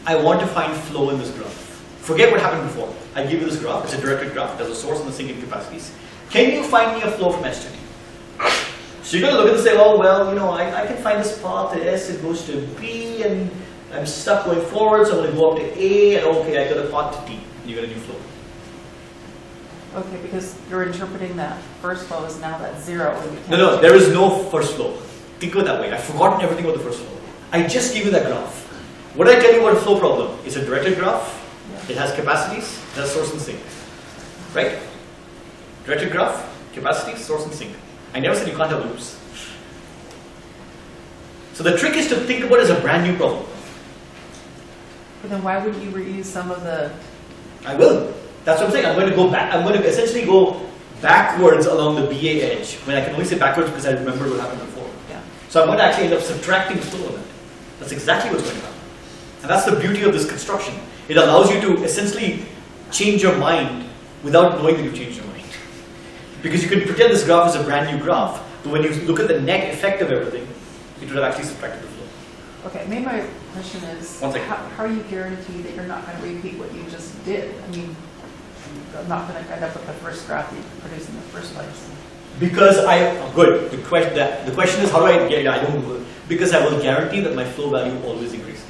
I want to find flow in this graph. Forget what happened before. I give you this graph, it's a directed graph, there's a source and the sinking capacities. Can you find me a flow from S to T? So you're going to look at this and say, oh, well, you know, I can find this path at S, it goes to B, and I'm stuck going forward, so I'm going to go up to A, and okay, I got a path to T, and you got a new flow. Okay, because you're interpreting that first flow as now that's zero. And you can't No, there is no first flow. Think of it that way. I've forgotten everything about the first flow. I just gave you that graph. What did I tell you about a flow problem? It's a directed graph. It has capacities, it has source and sink. Right? Directed graph, capacity, source and sink. I never said you can't have loops. So the trick is to think about it as a brand new problem. But then why wouldn't you reuse some of the? I will. That's what I'm saying. I'm going to go back. I'm going to essentially go backwards along the BA edge. When I can only say backwards because I remember what happened before. Yeah. So I'm going to actually end up subtracting the flow of it. That's exactly what's going to happen. And that's the beauty of this construction. It allows you to essentially change your mind without knowing that you've changed your mind. Because you can pretend this graph is a brand new graph, but when you look at the net effect of everything, it would have actually subtracted the flow. Okay, maybe my question is, One second. how are you guaranteed that you're not going to repeat what you just did? I mean, I'm not going to end up with the first graph that you produced in the first place. Because good. The question is, how do I get it? I don't. Because I will guarantee that my flow value always increases.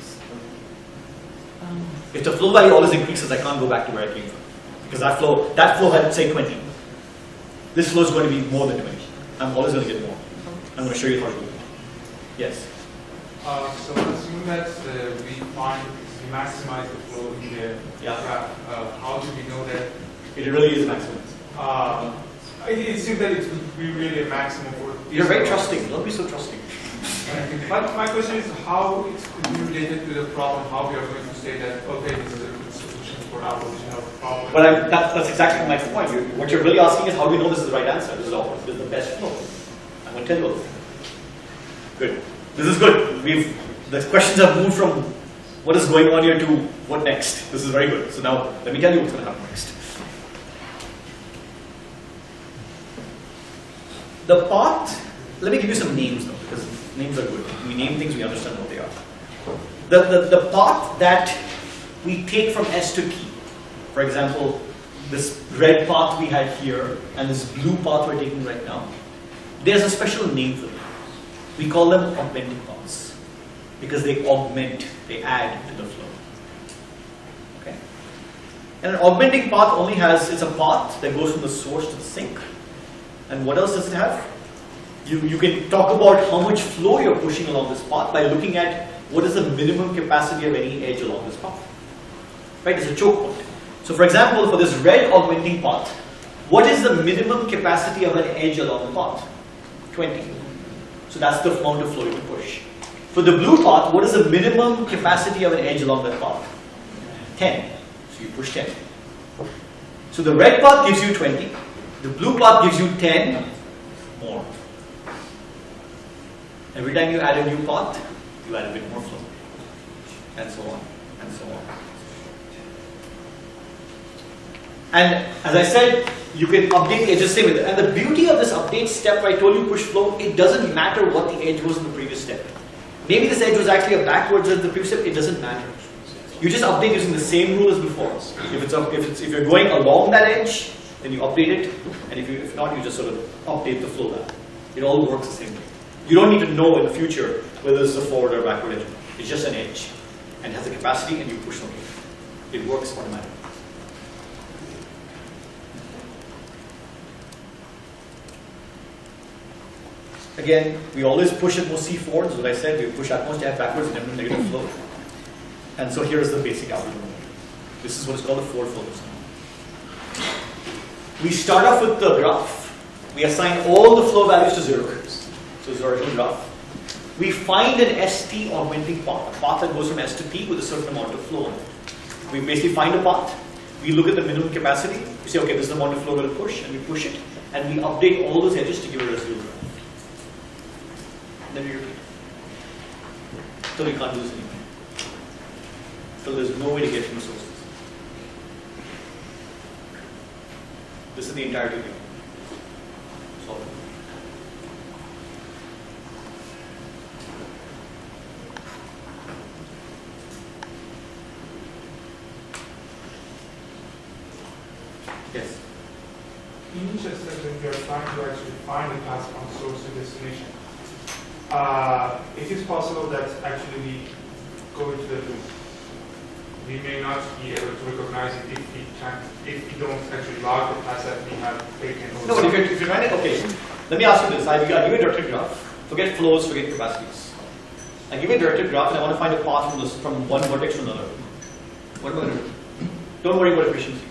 If the flow value always increases, I can't go back to where I came from. Because that flow had, say, 20. This flow is going to be more than 20. I'm always going to get more. I'm going to show you how to do it. Yes? So assume that we maximize the flow in the graph. How do we know that? It really is maximum. It seems that it would be really a maximum for. You're very trusting. Don't be so trusting. But my question is how it could be related to the problem, how we are going to say that, okay, this is a good solution for our version of the problem. But that's exactly my point. What you're really asking is how do we know this is the right answer? This is the best flow. I'm going to tell you all this. Good. This is good. The questions have moved from what is going on here to what next. This is very good. So now let me tell you what's going to happen next. The path, let me give you some names though, because names are good. We name things, we understand what they are. The path that we take from S to T, for example, this red path we had here and this blue path we're taking right now, there's a special name for them. We call them augmenting paths because they augment, they add to the flow. Okay? And an augmenting path only has, it's a path that goes from the source to the sink. And what else does it have? You can talk about how much flow you're pushing along this path by looking at what is the minimum capacity of any edge along this path. Right, it's a choke point. So for example, for this red augmenting path, what is the minimum capacity of an edge along the path? 20. So that's the amount of flow you can push. For the blue path, what is the minimum capacity of an edge along that path? 10. So you push 10. So the red path gives you 20. The blue path gives you 10 more. Every time you add a new path, you add a bit more flow. And so on, and so on. And as I said, you can update the edges same way. And the beauty of this update step, I told you push flow, it doesn't matter what the edge was in the previous step. Maybe this edge was actually a backwards edge in the previous step, it doesn't matter. You just update using the same rule as before. If you're going along that edge, then you update it, and if not, you just sort of update the flow value. It all works the same way. You don't need to know in the future whether this is a forward or backward edge. It's just an edge, and it has a capacity, and you push something. It works automatically. Again, we always push at most C forwards, what I said, we push at most F backwards and never negative flow. And so here is the basic algorithm. This is what is called a forward flow system. We start off with the graph. We assign all the flow values to 0. So it's our original graph. We find an ST augmenting path, a path that goes from S to T with a certain amount of flow on it. We basically find a path. We look at the minimum capacity. We say, okay, this is the amount of flow we're going to push, and we push it. And we update all those edges to give it a residual graph. Then we repeat. So we can't do this anymore. So there's no way to get from the sources. This is the entirety of it. Solve it. we are trying to actually find the path from source to destination, it is possible that actually we go into the loop. We may not be able to recognize it if we don't actually log the path that we have taken. No, but if you're trying to, okay, let me ask you this. I give you a directed graph. Forget flows, forget capacities. I give you a directed graph and I want to find a path from one vertex to another. What am I going to do? Don't worry about efficiency.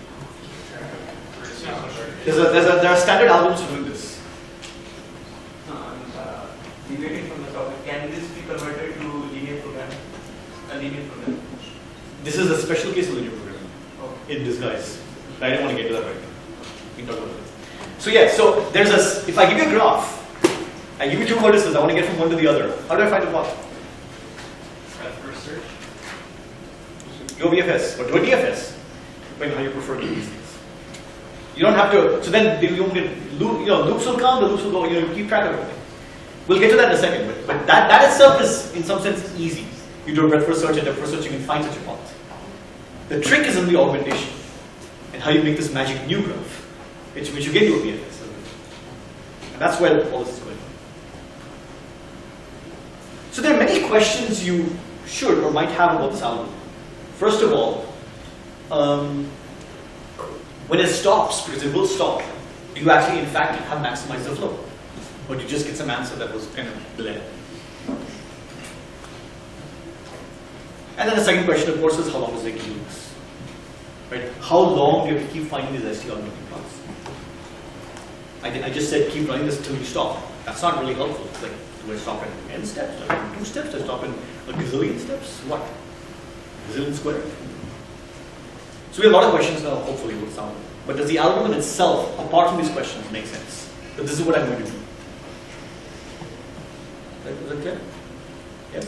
There are standard algorithms for doing this. Deviating from the topic, can this be converted to linear programming? A linear programming? This is a special case of linear programming in disguise. I don't want to get to that right now. We can talk about it. So yeah, so there's a, if I give you a graph, I give you two vertices, I want to get from one to the other. How do I find the path? First search. Do a BFS or do a DFS, depending on how you prefer to do these things. You don't have to, so then you won't get, loops will come, the loops will go, you keep track of everything. We'll get to that in a second, but that itself is, in some sense, easy. You do a breadth first search and depth first search, you can find such a path. The trick is in the augmentation and how you make this magic new graph, which you get to a BFS. And that's where all this is going on. So there are many questions you should or might have about this algorithm. First of all, when it stops, because it will stop, do you actually in fact have maximized the flow? Or do you just get some answer that was kind of bled? And then the second question, of course, is how long does it take to do this? Right? How long do you have to keep finding these ST augmenting plots? I just said keep running this until you stop. That's not really helpful. It's like, do I stop at n steps? Do I stop at 2 steps? Do I stop in a gazillion steps? What? Gazillion squared? So we have a lot of questions now, hopefully, with sound. But does the algorithm itself, apart from these questions, make sense? That this is what I'm going to do. Is that clear? Yes?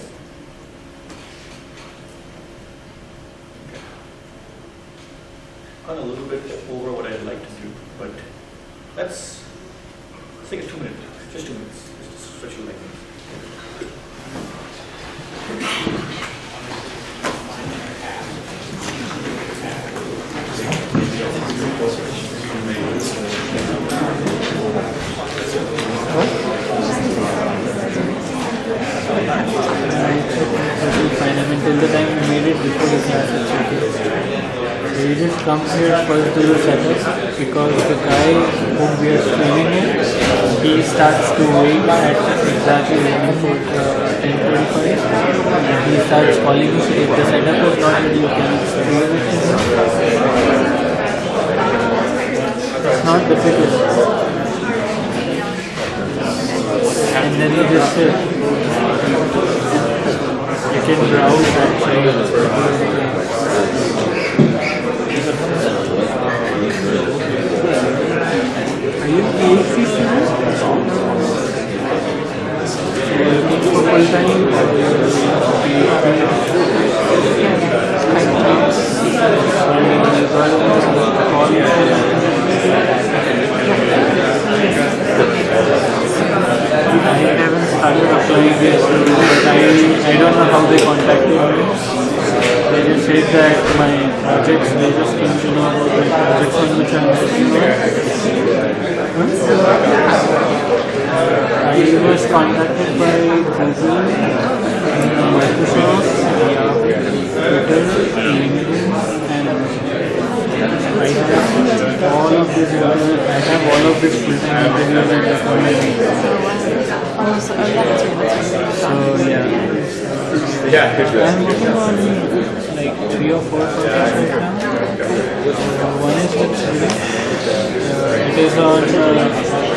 Okay. Gone a little bit over what I'd like to do, but let's take a 2-minute break. Just 2 minutes. Just to stretch your legs. Until the time we made it before the class is okay. We just come here first do the setup because the guy whom we are streaming in, he starts to wait at exactly 10:45 and he starts calling us if the setup is not ready you can do everything. It's not difficult. And then you just sit. You can browse actually. Are you PhD student? You're looking for full time? I haven't started applying this, but I don't know how they contacted me. They just said that my projects, they just came to know about the projects on which I'm working on. I was contacted by Google, Microsoft, Twitter, LinkedIn, and I have all of this full-time interviews and documents. So yeah, I'm working on like 3 or 4 projects right now. One is with Swift. It is on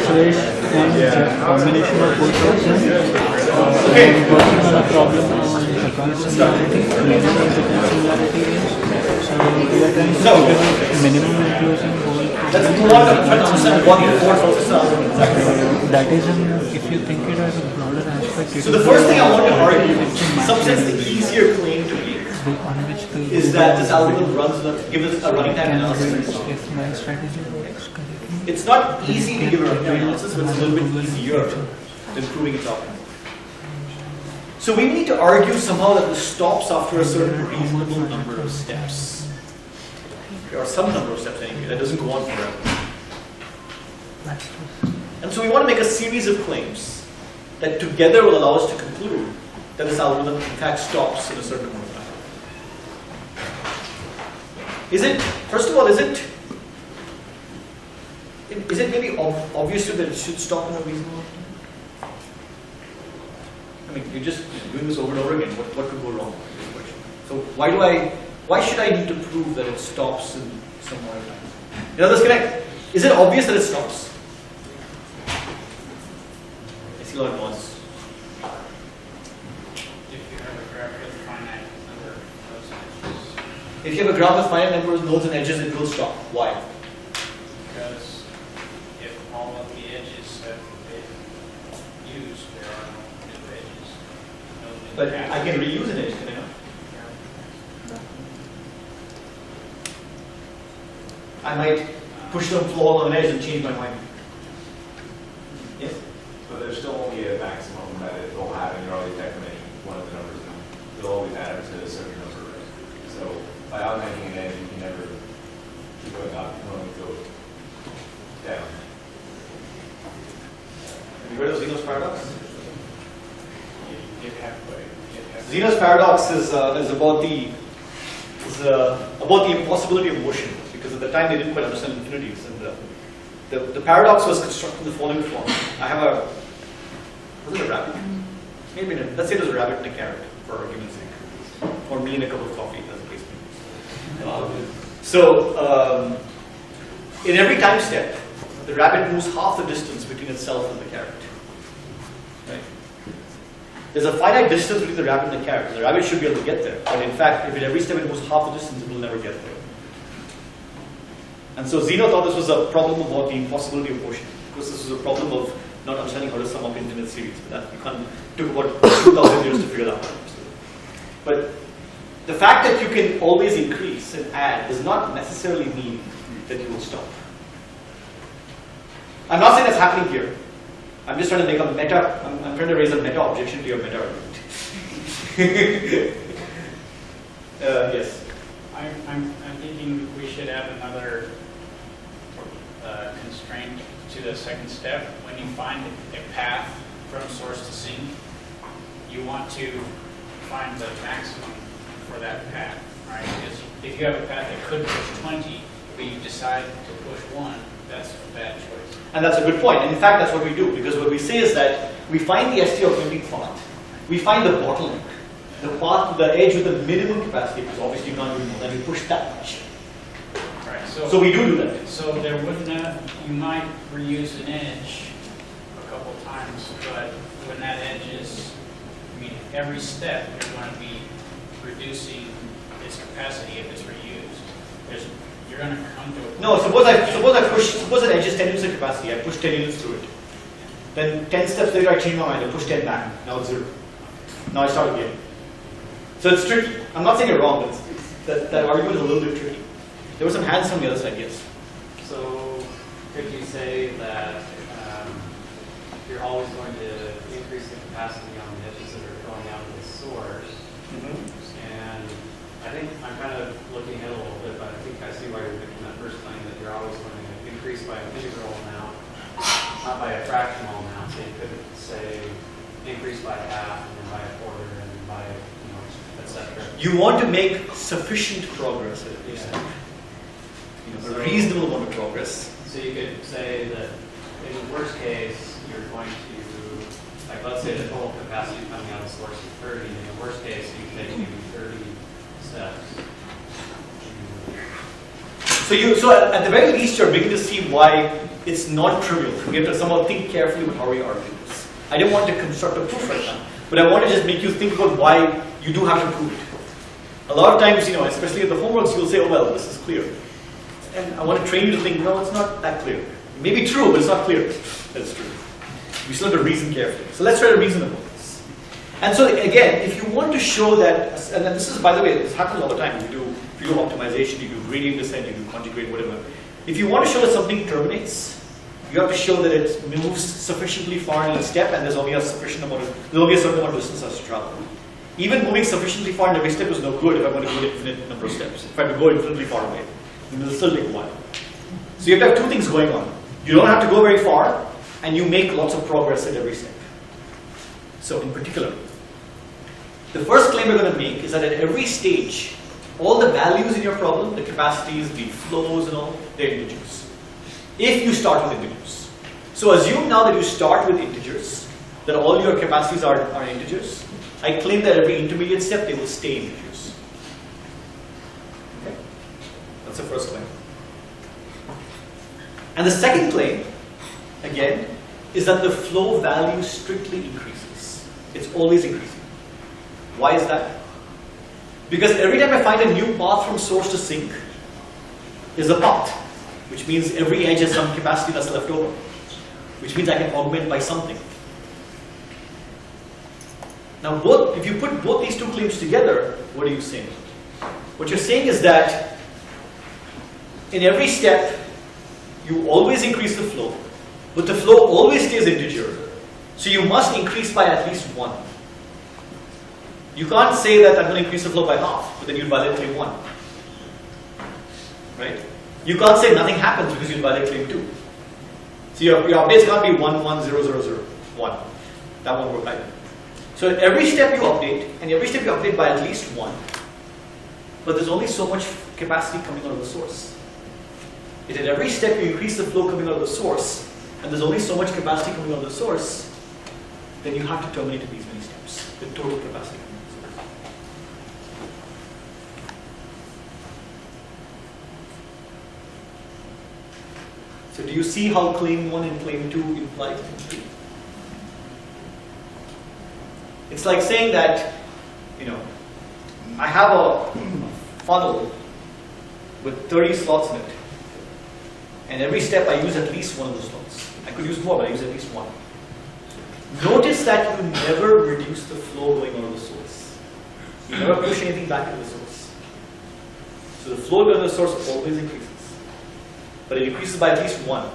Swift and combination of both of them. I'm working on a problem on Japan similarity, minimum Japan similarity range. So we are trying to figure out minimum inclusion goal. Let's move on to try to understand what the four focus are exactly. That is, if you think it as a broader aspect. So the first thing I want to argue, in some sense the easier claim to make, is that this algorithm runs, gives us a running time analysis. If my strategy works correctly. It's not easy to give a running time analysis, but it's a little bit easier than proving it's optimal. So we need to argue somehow that this stops after a certain reasonable number of steps. Or some number of steps anyway, that doesn't go on forever. And so we want to make a series of claims that together will allow us to conclude that this algorithm in fact stops in a certain amount of time. Is it, first of all, is it maybe obvious to you that it should stop in a reasonable amount of time? I mean, you're just doing this over and over again. What could go wrong with this question? So why should I need to prove that it stops in some amount of time? You know, is it obvious that it stops? I see a lot of noise. If you have a graph with a finite number of nodes and edges, If you have a graph with finite number of nodes and edges, it will stop. Why? because if all of the edges have been used, there are no new edges. No new But paths. I can reuse an edge, can I not? I might push some flaw on an edge and change my mind. Yes? But there's still only a maximum that it will have, and you're always decrementing one of the numbers. It'll always add to a certain number, right? So by augmenting an edge, you can never keep going up, you can only go down. Have you heard of Zeno's paradox? Get halfway. Zeno's paradox is about the impossibility of motion, because at the time they didn't quite understand infinities, and the paradox was constructed in the following form. I have was it a rabbit? Maybe let's say there's a rabbit and a carrot, for argument's sake, or me and a cup of coffee, as the case may be. In every time step, the rabbit moves half the distance between itself and the carrot. Right? There's a finite distance between the rabbit and the carrot. The rabbit should be able to get there, but in fact, if at every step it moves half the distance, it will never get there. And so Zeno thought this was a problem about the impossibility of motion. Of course, this was a problem of not understanding how to sum up infinite series. But that you can't, took about 2,000 years to figure that out. But the fact that you can always increase and add does not necessarily mean that you will stop. I'm not saying that's happening here. I'm just trying to make a meta, I'm trying to raise a meta objection to your meta argument. Yes. I'm thinking we should add another constraint to the second step. When you find a path from source to sink, you want to find the maximum for that path, right? Because if you have a path that could push 20, but you decide to push 1, that's a bad choice. And that's a good point. And in fact, that's what we do. Because what we say is that we find the ST augmenting path. We find the bottleneck. The path, the edge with the minimum capacity, because obviously you can't do more than you push that much. Right. So we do that. So there wouldn't you might reuse an edge a couple of times, but when that edge is, I mean, every step you're going to be reducing its capacity if it's reused. You're going to come to a No, suppose an edge is 10 units of capacity. I push 10 units through it. Then 10 steps later I change my mind. I push 10 back. Now it's 0. Now I start again. So it's tricky. I'm not saying you're wrong, but that argument is a little bit tricky. There were some hands from the other side, yes. So could you say that you're always going to increase the capacity on the edges that are going out of the source? And I think I'm kind of looking ahead a little bit, but I think I see why you're making that first claim that you're always going to increase by an integral amount, not by a fractional amount. So you could say increase by half, and then by a quarter, and then by, etc. You want to make sufficient progress at least. A reasonable amount of progress. So you could say that in the worst case, you're going to, like let's say the total capacity coming out of the source is 30. In the worst case, you take maybe 30 steps. So at the very least, you're beginning to see why it's not trivial. We have to somehow think carefully about how we argue this. I don't want to construct a proof right now, but I want to just make you think about why you do have to prove it. A lot of times, especially at the homeworks, you'll say, oh well, this is clear. And I want to train you to think, no, it's not that clear. It may be true, but it's not clear that it's true. We still have to reason carefully. So let's try to reason about this. And so again, if you want to show that, and this is, by the way, this happens all the time. If you do optimization, you do gradient descent, you do conjugate, whatever. If you want to show that something terminates, you have to show that it moves sufficiently far in a step, and there's only a certain amount of distance has to travel. Even moving sufficiently far in every step is no good if I'm going to go an infinite number of steps. If I have to go infinitely far away, it will still take a while. So you have to have two things going on. You don't have to go very far, and you make lots of progress at every step. So in particular, the first claim we're going to make is that at every stage, all the values in your problem, the capacities, the flows and all, they're integers. If you start with integers. So assume now that you start with integers, that all your capacities are integers. I claim that every intermediate step, they will stay integers. Okay? That's the first claim. And the second claim, again, is that the flow value strictly increases. It's always increasing. Why is that? Because every time I find a new path from source to sink, there's a path, which means every edge has some capacity that's left over, which means I can augment by something. Now, if you put both these two claims together, what are you saying? What you're saying is that in every step, you always increase the flow, but the flow always stays integer. So you must increase by at least 1. You can't say that I'm going to increase the flow by half, but then you violate claim 1. Right? You can't say nothing happens because you violate claim 2. So your updates can't be 1, 1, 0, 0, 0, 1. That won't work either. So at every step you update, and every step you update by at least 1. But there's only so much capacity coming out of the source. If at every step you increase the flow coming out of the source, and there's only so much capacity coming out of the source, then you have to terminate at these many steps, the total capacity coming out of the source. So do you see how claim 1 and claim 2 imply claim 3? It's like saying that, I have a funnel with 30 slots in it. And every step I use at least one of those slots. I could use more, but I use at least one. Notice that you never reduce the flow going out of the source. You never push anything back into the source. So the flow going out of the source always increases. But it increases by at least 1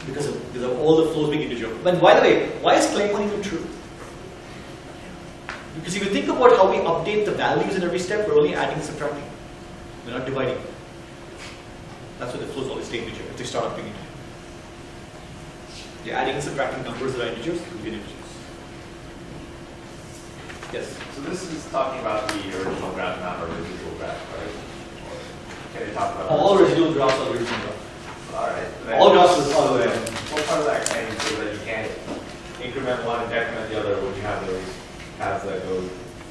because of all the flows being integer. But by the way, why is claim 1 even true? Because if you think about how we update the values in every step, we're only adding and subtracting. We're not dividing. That's why the flows always stay integer if they start up being integer. You're adding and subtracting numbers that are integers to be integers. Yes? So this is talking about the original graph, not our residual graph, right? Or can you talk about All residual graphs are original graph. Alright. All graphs is all the way. What part of that claim so that you can't increment one and decrement the other when you have those paths that go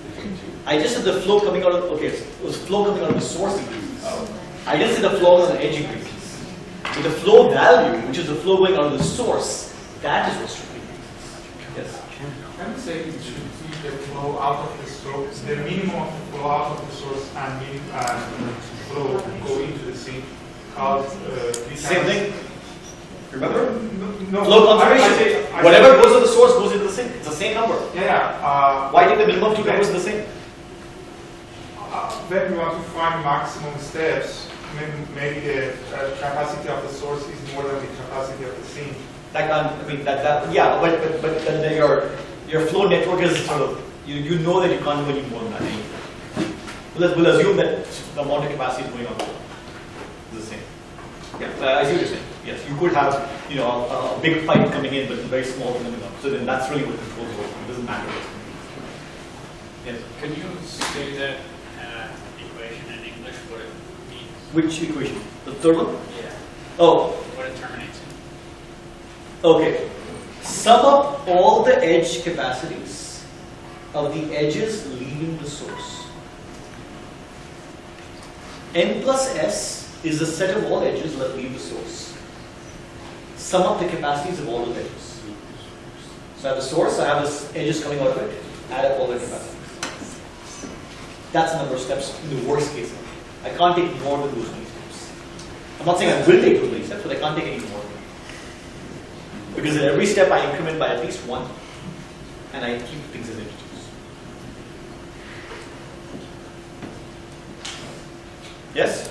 between two? I just said the flow coming out of, okay, so it was flow coming out of the source increases. Oh. I didn't say the flow on the edge increases. So the flow value, which is the flow going out of the source, that is what strictly increases. Yes? I'm saying you should keep the flow out of the source, the minimum of the flow out of the source and flow go into the sink. Same thing. Remember? No. Flow conservation. Whatever goes to the source goes into the sink. It's the same number. Yeah. Why take the minimum two numbers the same? Then we want to find maximum steps. Maybe the capacity of the source is more than the capacity of the sink. That can't, I mean, yeah, but then your flow network is sort of, you know that you can't do any more than that anyway. We'll assume that the amount of capacity is going on is the same. Yeah, I see what you're saying. Yes, you could have, a big pipe coming in, but a very small coming out. So then that's really what controls work. It doesn't matter what's coming in. Yes. Can you say that equation in English, what it means? Which equation? The third one? Yeah. Oh. What it terminates in? Okay. Sum up all the edge capacities of the edges leaving the source. N plus S is the set of all edges that leave the source. Sum up the capacities of all the edges. So I have the source, I have the edges coming out of it, add up all the capacities. That's the number of steps in the worst case. I can't take more than those many steps. I'm not saying I will take those many steps, but I can't take any more. Because at every step I increment by at least 1, and I keep things as integers. Yes?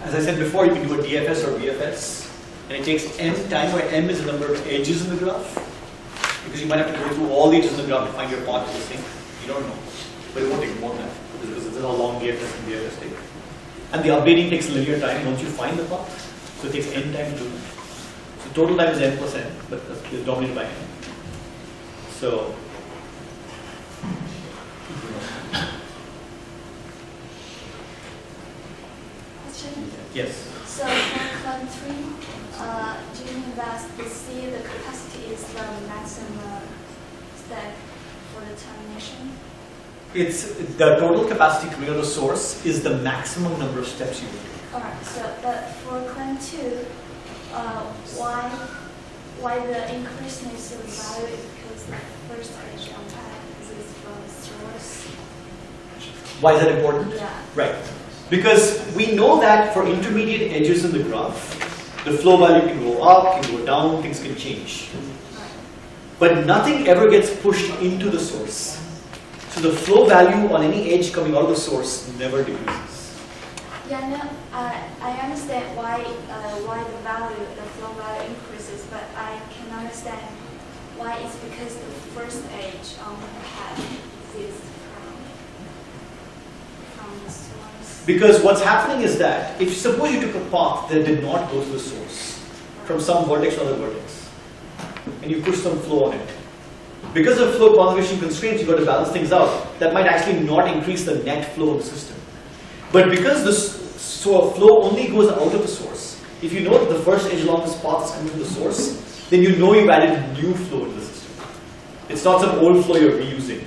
As I said before, you can do a DFS or BFS, and it takes m time, where m is the number of edges in the graph, because you might have to go through all the edges in the graph to find your path to the sink. You don't know, but it won't take more than that. because this is how long the FS and the FS take. And the updating takes linear time once you find the path. So it takes n time to do that. So total time is n plus n, but it's dominated by n. So Question? yes. So for Clone 3, do you mean that the C, the capacity is the maximum step for the termination? It's the total capacity coming out of the source is the maximum number of steps you will take. Alright, so but for Clone 2, why the increaseness of value is because the first edge on path is from source? Why is that important? Yeah. Right. Because we know that for intermediate edges in the graph, the flow value can go up, can go down, things can change. But nothing ever gets pushed into the source. So the flow value on any edge coming out of the source never decreases. Yeah, no, I understand why the value, the flow value increases, but I can understand why it's because the first edge on the path is from the source. Because what's happening is that if suppose you took a path that did not go to the source from some vertex to other vertex, and you push some flow on it, because of flow conservation constraints, you've got to balance things out. That might actually not increase the net flow of the system. But because the flow only goes out of the source, if you know that the first edge along this path is coming from the source, then you know you've added new flow into the system. It's not some old flow you're reusing.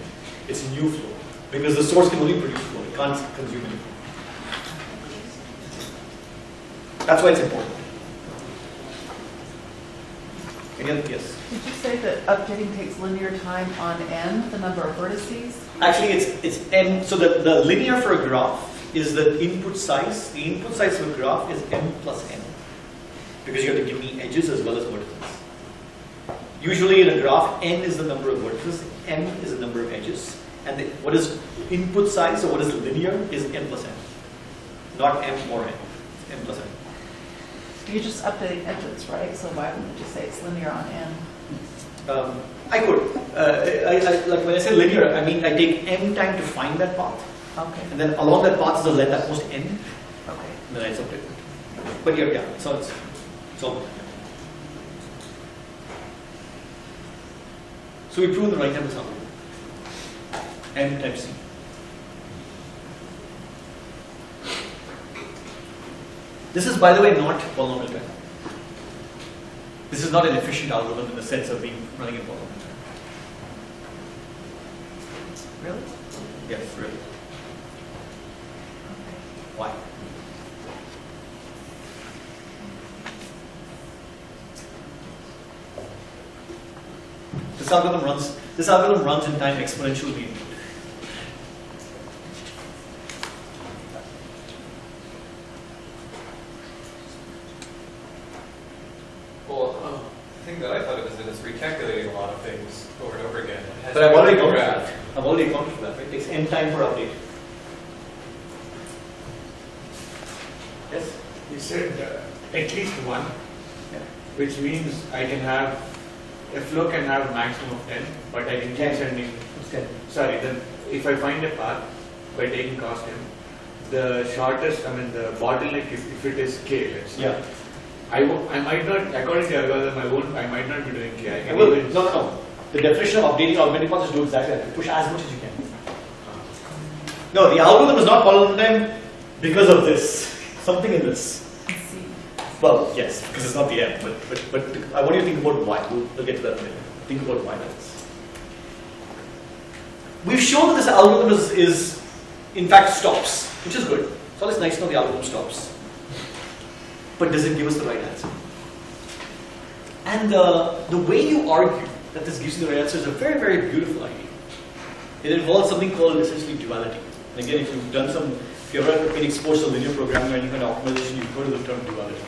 It's new flow. Because the source can only produce flow. It can't consume any flow. That's why it's important. Any other? Yes? Did you say that updating takes linear time on n, the number of vertices? Actually, it's n. So the linear for a graph is the input size. The input size of a graph is m plus n. Because you have to give me edges as well as vertices. Usually in a graph, n is the number of vertices, m is the number of edges. And what is input size, or what is linear, is n plus n. Not m or n. It's m plus n. You're just updating edges, right? So why wouldn't you just say it's linear on n? I could. Like when I say linear, I mean I take m time to find that path. Okay. And then along that path is a length at most n. Okay. And then I subtract it. But yeah, so it's all. So we prove the right hand example. M times c. This is, by the way, not polynomial time. This is not an efficient algorithm in the sense of being running in polynomial time. Really? Yes, really. Why? This algorithm runs in time exponentially. Well, the thing that I thought of is that it's recalculating a lot of things over and over again. It has But I've already a accounted for graph. that. I've already accounted for that, right? It takes n time per update. Yes? You said at least one, Yeah. which means I can have, a flow can have a maximum of 10, but I can keep 10. sending. It's 10. Sorry, then if I find a path by taking cost m, the shortest, the bottleneck, if it is k, let's say. Yeah. I might not, according to your algorithm, I might not be doing k. I can Well, even- no. The definition of updating augmenting paths is do exactly that. Push as much as you can. No, the algorithm is not polynomial time because of this. Something in this. Well, yes, because it's not the M. But I want you to think about why. We'll get to that later. Think about why that is. We've shown that this algorithm is in fact stops, which is good. It's always nice to know the algorithm stops. But does it give us the right answer? And the way you argue that this gives you the right answer is a very, very beautiful idea. It involves something called essentially duality. And again, if you've ever been exposed to linear programming or any kind of optimization, you've heard of the term duality.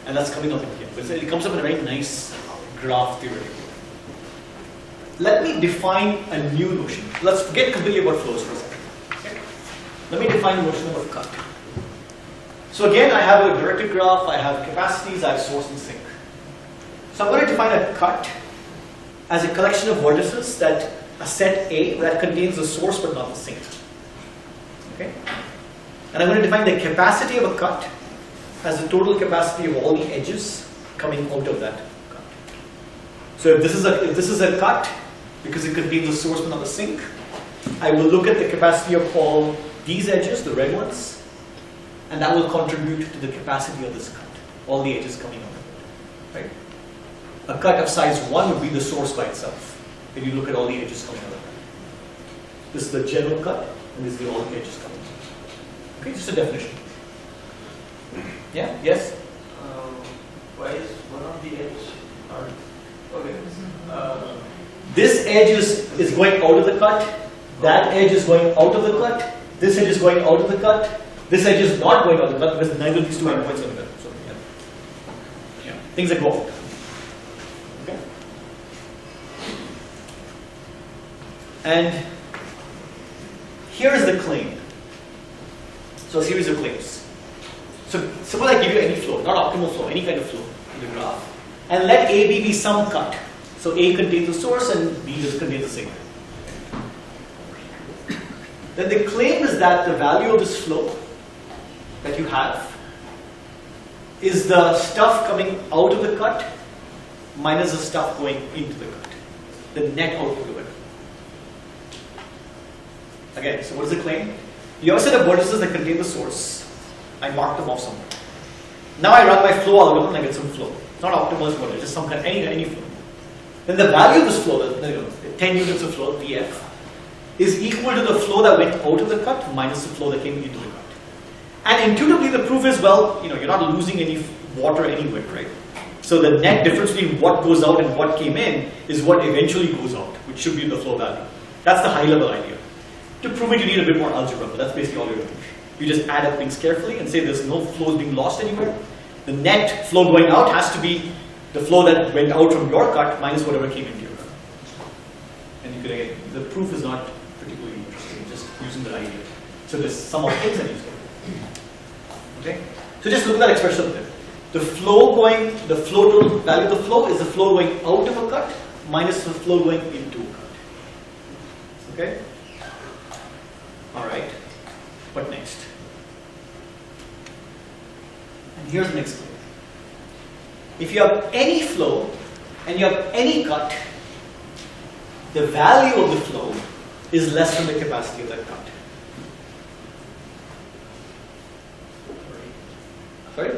And that's coming up in here. But it comes up in a very nice graph theory. Let me define a new notion. Let's forget completely about flows for a second. Okay? Let me define a notion about cut. So again, I have a directed graph, I have capacities, I have source and sink. So I'm going to define a cut as a collection of vertices that a set A that contains the source but not the sink. Okay? And I'm going to define the capacity of a cut as the total capacity of all the edges coming out of that cut. So if this is a cut, because it contains the source but not the sink, I will look at the capacity of all these edges, the red ones, and that will contribute to the capacity of this cut, all the edges coming out of it. Right? A cut of size 1 would be the source by itself, if you look at all the edges coming out of it. This is the general cut, and this is all the edges coming out. Okay, just a definition. Yeah? Yes? Why is one of the edge hard? Okay. This edge is going out of the cut, that edge is going out of the cut, this edge is going out of the cut, this edge is not going out of the cut because neither of these two endpoints are in the cut. So, yeah. Things that go out. Okay? And here is the claim. So a series of claims. So suppose I give you any flow, not optimal flow, any kind of flow in the graph, and let AB be some cut. So A contains the source and B just contains the sink. Then the claim is that the value of this flow that you have is the stuff coming out of the cut minus the stuff going into the cut, the net output of it. Again, so what is the claim? You have a set of vertices that contain the source. I mark them off somewhere. Now I run my flow algorithm and I get some flow. It's not optimal, it's just some kind, any flow. Then the value of this flow, the 10 units of flow, Vf, is equal to the flow that went out of the cut minus the flow that came into the cut. And intuitively the proof is, well, you're not losing any water anywhere, right? So the net difference between what goes out and what came in is what eventually goes out, which should be the flow value. That's the high level idea. To prove it, you need a bit more algebra, but that's basically all you're doing. You just add up things carefully and say there's no flows being lost anywhere. The net flow going out has to be the flow that went out from your cut minus whatever came into your cut. And you could again, the proof is not particularly interesting, just using the idea. So there's some of things that you say. Okay? So just look at that expression there. The flow total value of the flow is the flow going out of a cut minus the flow going into a cut. Okay? Alright. What next? And here's the next thing. If you have any flow and you have any cut, the value of the flow is less than the capacity of that cut. Sorry?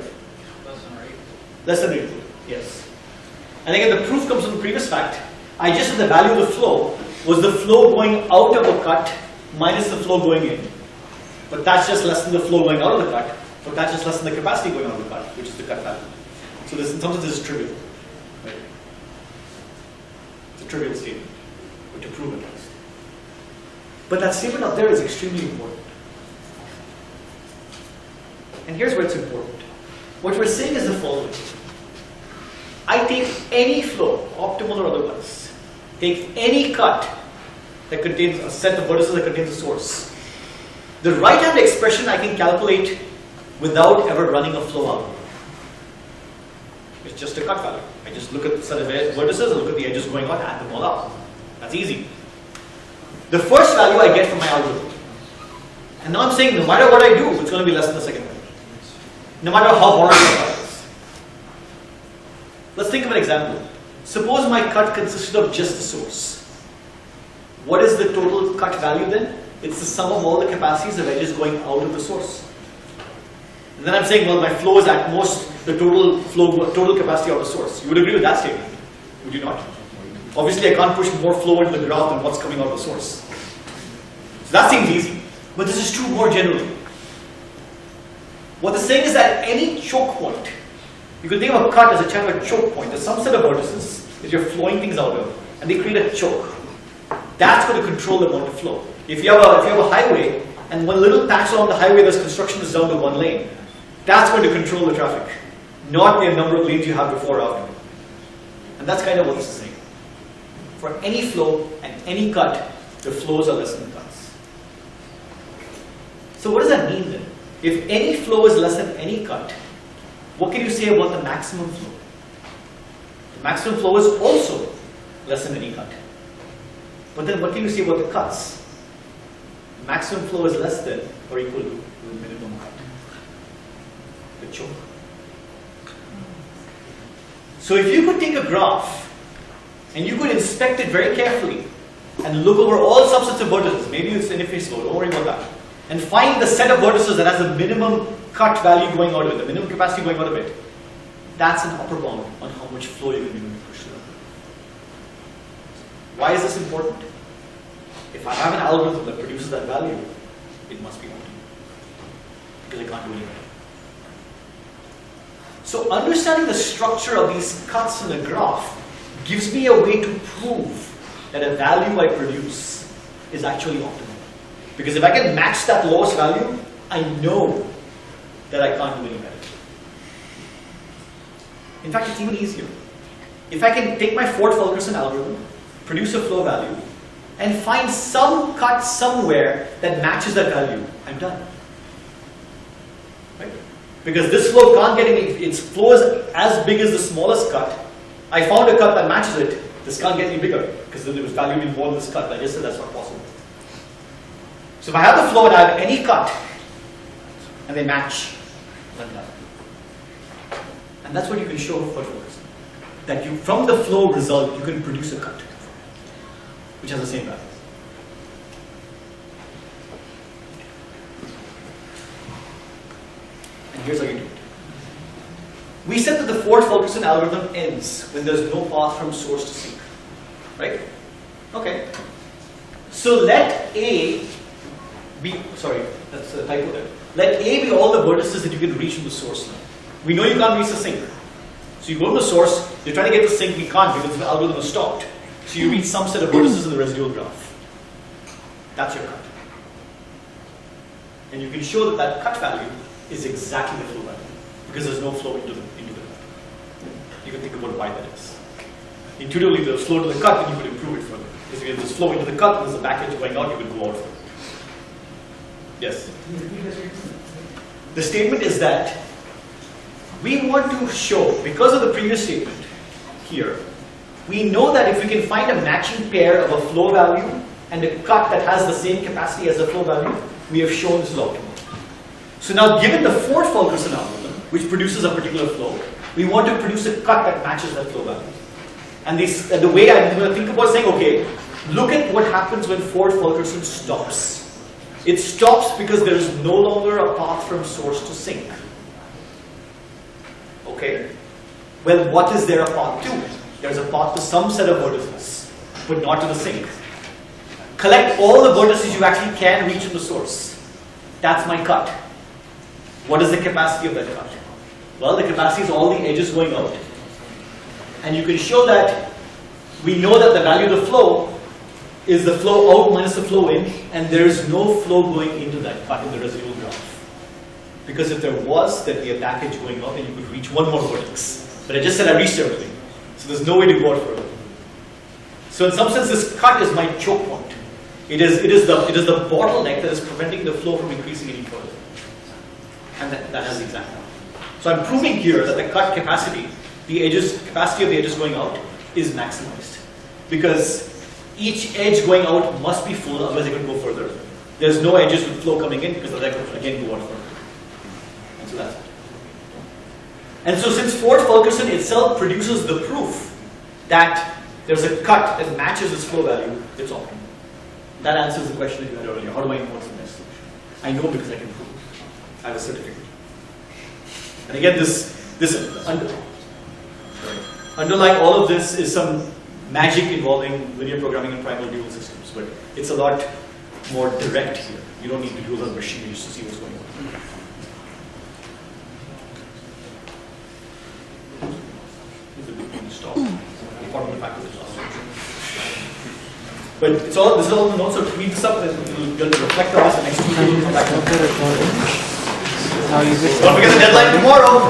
Less than rate. Yes. And again, the proof comes from the previous fact. I just said the value of the flow was the flow going out of a cut minus the flow going in. But that's just less than the flow going out of the cut, but that's just less than the capacity going out of the cut, which is the cut value. So this, in some sense, this is trivial. Right? It's a trivial statement, but to prove it is. But that statement up there is extremely important. And here's where it's important. What we're saying is the following. I take any flow, optimal or otherwise, take any cut that contains a set of vertices that contains a source. The right-hand expression I can calculate without ever running a flow algorithm. It's just a cut value. I just look at the set of vertices, I look at the edges going on, add them all up. That's easy. The first value I get from my algorithm. And now I'm saying no matter what I do, it's going to be less than the second value. No matter how hard the cut is. Let's think of an example. Suppose my cut consisted of just the source. What is the total cut value then? It's the sum of all the capacities of edges going out of the source. And then I'm saying, well, my flow is at most the total capacity of the source. You would agree with that statement, would you not? Obviously, I can't push more flow into the graph than what's coming out of the source. So that seems easy. But this is true more generally. What they're saying is that any choke point, you can think of a cut as a kind of a choke point. There's some set of vertices that you're flowing things out of, and they create a choke. That's going to control the amount of flow. If you have a highway, and one little patch along the highway that's construction is down to one lane, that's going to control the traffic, not the number of lanes you have before or after. And that's kind of what this is saying. For any flow and any cut, the flows are less than the cuts. So what does that mean then? If any flow is less than any cut, what can you say about the maximum flow? The maximum flow is also less than any cut. But then what can you say about the cuts? The maximum flow is less than or equal to the minimum cut, the choke. So if you could take a graph and you could inspect it very carefully and look over all subsets of vertices, maybe it's interface load, don't worry about that, and find the set of vertices that has the minimum cut value going out of it, the minimum capacity going out of it, that's an upper bound on how much flow you're going to be able to push through. Why is this important? If I have an algorithm that produces that value, it must be optimal, because I can't do anything. So understanding the structure of these cuts in the graph gives me a way to prove that a value I produce is actually optimal. Because if I can match that lowest value, I know that I can't do any better. In fact, it's even easier. If I can take my Ford-Fulkerson algorithm, produce a flow value, and find some cut somewhere that matches that value, I'm done. Right? Because this flow can't get any, its flow is as big as the smallest cut. I found a cut that matches it, this can't get any bigger, because there was value involved in this cut. I just said that's not possible. So if I have the flow and I have any cut, and they match, I'm done. And that's what you can show for Fulkerson. That you, from the flow result, you can produce a cut, which has the same value. And here's how you do it. We said that the Ford-Fulkerson algorithm ends when there's no path from source to sink. Right? Okay. So let A be, sorry, that's a typo there. Let A be all the vertices that you can reach from the source now. We know you can't reach the sink. So you go to the source, you're trying to get the sink, we can't because the algorithm is stopped. So you reach some set of vertices in the residual graph. That's your cut. And you can show that that cut value is exactly the flow value, because there's no flow into the cut. You can think about why that is. Intuitively, there's flow to the cut, then you could improve it further. Because if there's flow into the cut, and there's a back edge going out, you could go out further. Yes? The statement is that we want to show, because of the previous statement here, we know that if we can find a matching pair of a flow value and a cut that has the same capacity as the flow value, we have shown this is optimal. So now, given the Ford-Fulkerson algorithm, which produces a particular flow, we want to produce a cut that matches that flow value. And the way I'm going to think about saying, okay, look at what happens when Ford-Fulkerson stops. It stops because there is no longer a path from source to sink. Okay? Well, what is there a path to? There's a path to some set of vertices, but not to the sink. Collect all the vertices you actually can reach in the source. That's my cut. What is the capacity of that cut? Well, the capacity is all the edges going out. And you can show that we know that the value of the flow is the flow out minus the flow in, and there is no flow going into that cut in the residual graph. Because if there was, there'd be a back edge going out and you could reach one more vertex. But I just said I reached everything. So there's no way to go out further. So in some sense, this cut is my choke point. It is the bottleneck that is preventing the flow from increasing any further. And that has the exact value. So I'm proving here that the cut capacity, capacity of the edges going out, is maximized. Because each edge going out must be full, otherwise it can go further. There's no edges with flow coming in because that could again go out further. And so that's it. And so since Ford-Fulkerson itself produces the proof that there's a cut that matches its flow value, it's optimal. That answers the question that you had earlier. How do I know what's the best solution? I know because I can prove it. I have a certificate. And again, underlying all of this is some magic involving linear programming and primal dual systems, but it's a lot more direct here. You don't need to do a lot of machine just to see what's going on. Stop. But it's all, this is all the notes, so tweet this up and we'll reflect on this next week. We'll come back. Don't forget the deadline tomorrow.